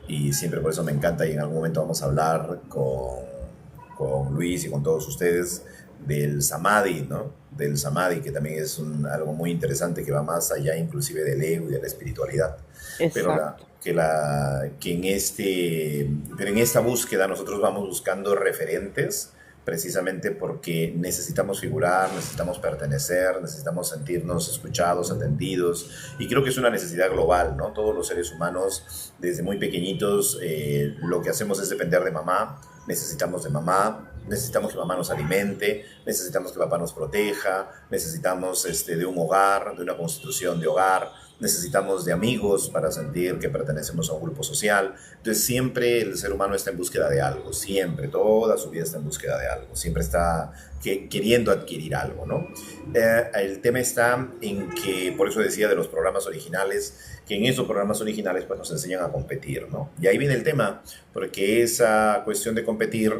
y siempre por eso me encanta, y en algún momento vamos a hablar con Luis y con todos ustedes del Samadhi, ¿no? Del Samadhi, que también es algo muy interesante que va más allá inclusive del ego y de la espiritualidad. Pero Exacto. pero en esta búsqueda nosotros vamos buscando referentes precisamente porque necesitamos figurar, necesitamos pertenecer, necesitamos sentirnos escuchados, atendidos, y creo que es una necesidad global, ¿no? Todos los seres humanos, desde muy pequeñitos, lo que hacemos es depender de mamá, necesitamos de mamá, necesitamos que mamá nos alimente, necesitamos que papá nos proteja, necesitamos de un hogar, de una constitución de hogar, necesitamos de amigos para sentir que pertenecemos a un grupo social. Entonces siempre el ser humano está en búsqueda de algo, siempre, toda su vida está en búsqueda de algo, siempre está queriendo adquirir algo, ¿no? El tema está en que, por eso decía de los programas originales, que en esos programas originales pues nos enseñan a competir, ¿no? Y ahí viene el tema, porque esa cuestión de competir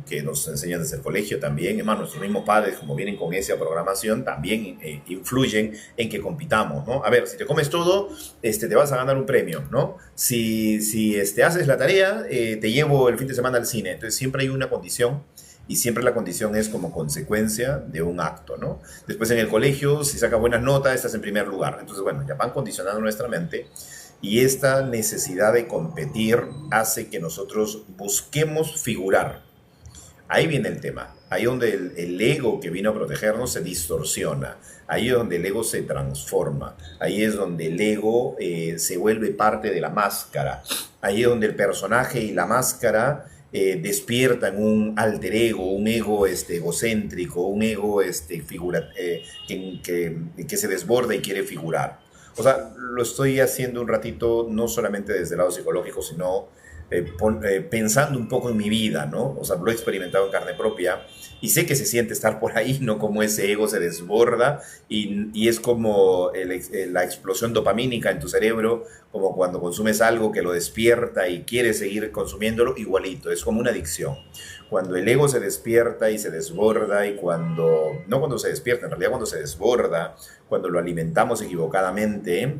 que nos enseñan desde el colegio también, además nuestros mismos padres, como vienen con esa programación, también influyen en que compitamos, ¿no? A ver, si te comes todo, te vas a ganar un premio, ¿no? Si haces la tarea, te llevo el fin de semana al cine. Entonces siempre hay una condición, y siempre la condición es como consecuencia de un acto, ¿no? Después en el colegio, si sacas buenas notas, estás en primer lugar. Entonces, bueno, ya van condicionando nuestra mente, y esta necesidad de competir hace que nosotros busquemos figurar. Ahí viene el tema, ahí donde el ego que vino a protegernos se distorsiona, ahí es donde el ego se transforma, ahí es donde el ego se vuelve parte de la máscara, ahí es donde el personaje y la máscara despiertan un alter ego, un ego egocéntrico, un ego que se desborda y quiere figurar. O sea, lo estoy haciendo un ratito no solamente desde el lado psicológico, sino pensando un poco en mi vida, ¿no? O sea, lo he experimentado en carne propia y sé que se siente estar por ahí, ¿no? Como ese ego se desborda y es como la explosión dopamínica en tu cerebro, como cuando consumes algo que lo despierta y quieres seguir consumiéndolo, igualito, es como una adicción. Cuando el ego se despierta y se desborda y no cuando se despierta, en realidad cuando se desborda, cuando lo alimentamos equivocadamente,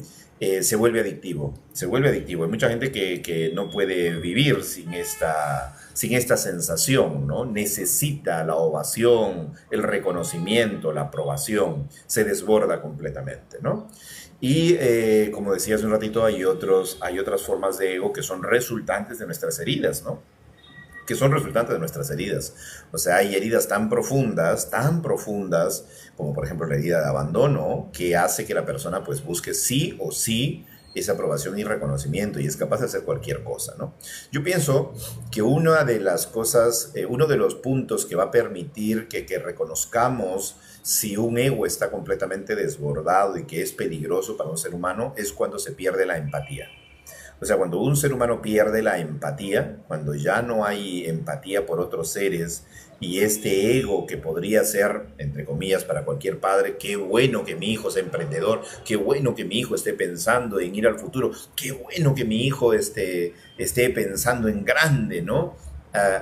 se vuelve adictivo, se vuelve adictivo. Hay mucha gente que no puede vivir sin esta sensación, ¿no? Necesita la ovación, el reconocimiento, la aprobación, se desborda completamente, ¿no? Y como decía hace un ratito, hay otras formas de ego que son resultantes de nuestras heridas, ¿no? Que son resultantes de nuestras heridas. O sea, hay heridas tan profundas, como por ejemplo la herida de abandono, que hace que la persona pues busque sí o sí esa aprobación y reconocimiento y es capaz de hacer cualquier cosa, ¿no? Yo pienso que una de las cosas, uno de los puntos que va a permitir que reconozcamos si un ego está completamente desbordado y que es peligroso para un ser humano es cuando se pierde la empatía. O sea, cuando un ser humano pierde la empatía, cuando ya no hay empatía por otros seres y este ego que podría ser, entre comillas, para cualquier padre, qué bueno que mi hijo sea emprendedor, qué bueno que mi hijo esté pensando en ir al futuro, qué bueno que mi hijo esté pensando en grande, ¿no?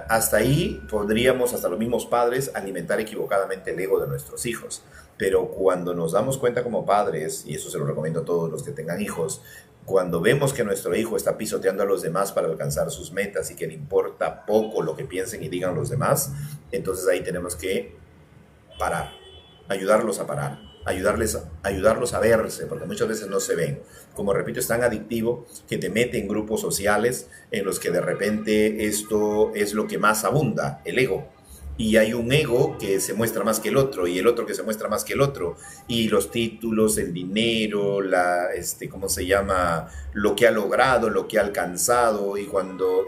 Hasta ahí podríamos, hasta los mismos padres, alimentar equivocadamente el ego de nuestros hijos. Pero cuando nos damos cuenta como padres, y eso se lo recomiendo a todos los que tengan hijos, cuando vemos que nuestro hijo está pisoteando a los demás para alcanzar sus metas y que le importa poco lo que piensen y digan los demás, entonces ahí tenemos que parar, ayudarlos a parar, ayudarlos a verse, porque muchas veces no se ven. Como repito, es tan adictivo que te mete en grupos sociales en los que de repente esto es lo que más abunda, el ego. Y hay un ego que se muestra más que el otro, y el otro que se muestra más que el otro, y los títulos, el dinero, ¿cómo se llama? Lo que ha logrado, lo que ha alcanzado, y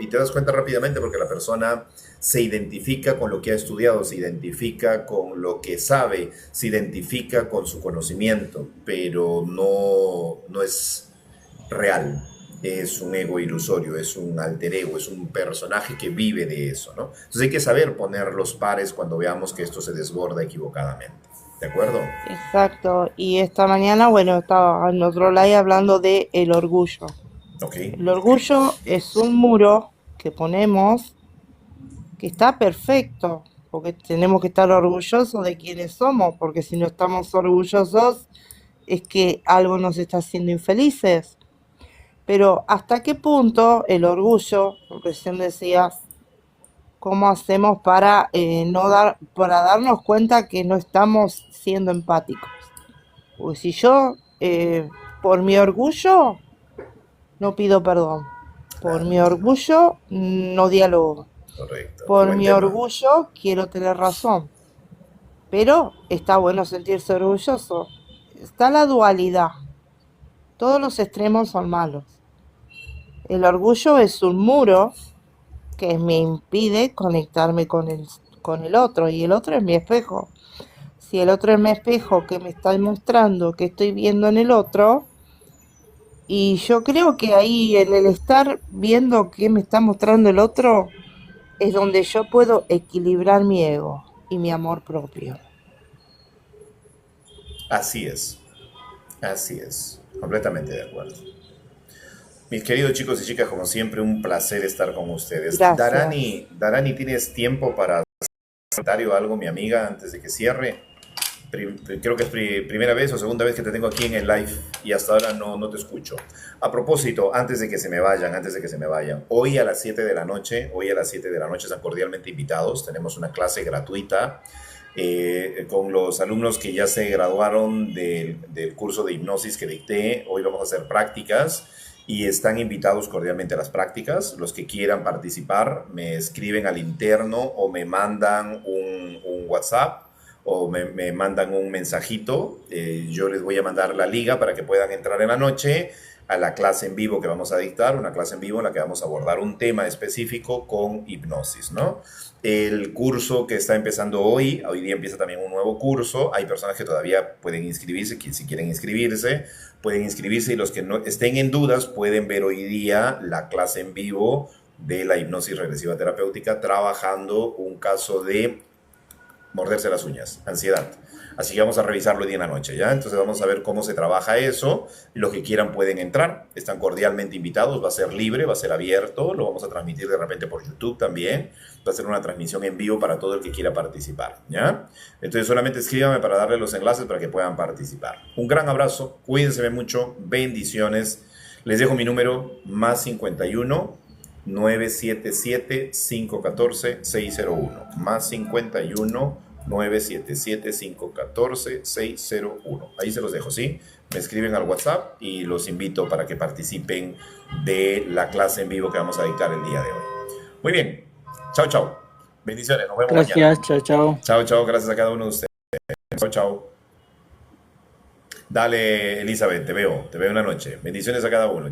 te das cuenta rápidamente porque la persona se identifica con lo que ha estudiado, se identifica con lo que sabe, se identifica con su conocimiento, pero no es real. Es un ego ilusorio, es un alter ego, es un personaje que vive de eso, ¿no? Entonces hay que saber poner los pares cuando veamos que esto se desborda equivocadamente, ¿de acuerdo? Exacto. Y esta mañana, bueno, estaba en otro live hablando de el orgullo. Ok. El orgullo es un muro que ponemos que está perfecto, porque tenemos que estar orgullosos de quienes somos, porque si no estamos orgullosos es que algo nos está haciendo infelices. Pero ¿hasta qué punto el orgullo, recién decías, cómo hacemos para para darnos cuenta que no estamos siendo empáticos? Porque si yo, por mi orgullo, no pido perdón, por mi orgullo no dialogo, Correcto. por Buen mi tema. orgullo quiero tener razón, pero está bueno sentirse orgulloso. Está la dualidad, todos los extremos son malos. El orgullo es un muro que me impide conectarme con el otro, y el otro es mi espejo. Si el otro es mi espejo que me está mostrando que estoy viendo en el otro, Y yo creo que ahí en el estar viendo qué me está mostrando el otro es donde yo puedo equilibrar mi ego y mi amor propio. Así es, completamente de acuerdo. Mis queridos chicos y chicas, como siempre, un placer estar con ustedes. Gracias. Darani, ¿tienes tiempo para hacer un comentario o algo, mi amiga, antes de que cierre? Creo que es primera vez o segunda vez que te tengo aquí en el live y hasta ahora no te escucho. A propósito, antes de que se me vayan, hoy a las 7 de la noche, están cordialmente invitados. Tenemos una clase gratuita con los alumnos que ya se graduaron del curso de hipnosis que dicté. Hoy vamos a hacer prácticas y están invitados cordialmente a las prácticas. Los que quieran participar me escriben al interno o me mandan un WhatsApp o me mandan un mensajito. Yo les voy a mandar la liga para que puedan entrar en la noche a la clase en vivo que vamos a dictar, una clase en vivo en la que vamos a abordar un tema específico con hipnosis, ¿no? El curso que está empezando hoy día empieza también un nuevo curso. Hay personas que todavía pueden inscribirse, que si quieren inscribirse, pueden inscribirse, y los que no estén en dudas pueden ver hoy día la clase en vivo de la hipnosis regresiva terapéutica, trabajando un caso de morderse las uñas, ansiedad. Así que vamos a revisarlo hoy día en la noche, ¿ya? Entonces vamos a ver cómo se trabaja eso. Los que quieran pueden entrar, están cordialmente invitados, va a ser libre, va a ser abierto, lo vamos a transmitir de repente por YouTube también. Va a ser una transmisión en vivo para todo el que quiera participar, ¿ya? Entonces solamente escríbame para darle los enlaces para que puedan participar. Un gran abrazo, cuídense mucho, bendiciones. Les dejo mi número, más 51 977 514 601, más 51 977 514 601. Ahí se los dejo, ¿sí? Me escriben al WhatsApp y los invito para que participen de la clase en vivo que vamos a dictar el día de hoy. Muy bien, chao, chao. Bendiciones, nos vemos mañana. Gracias, chao, chao. Chao, chao, gracias a cada uno de ustedes. Chao, chao. Dale, Elizabeth, te veo una noche. Bendiciones a cada uno.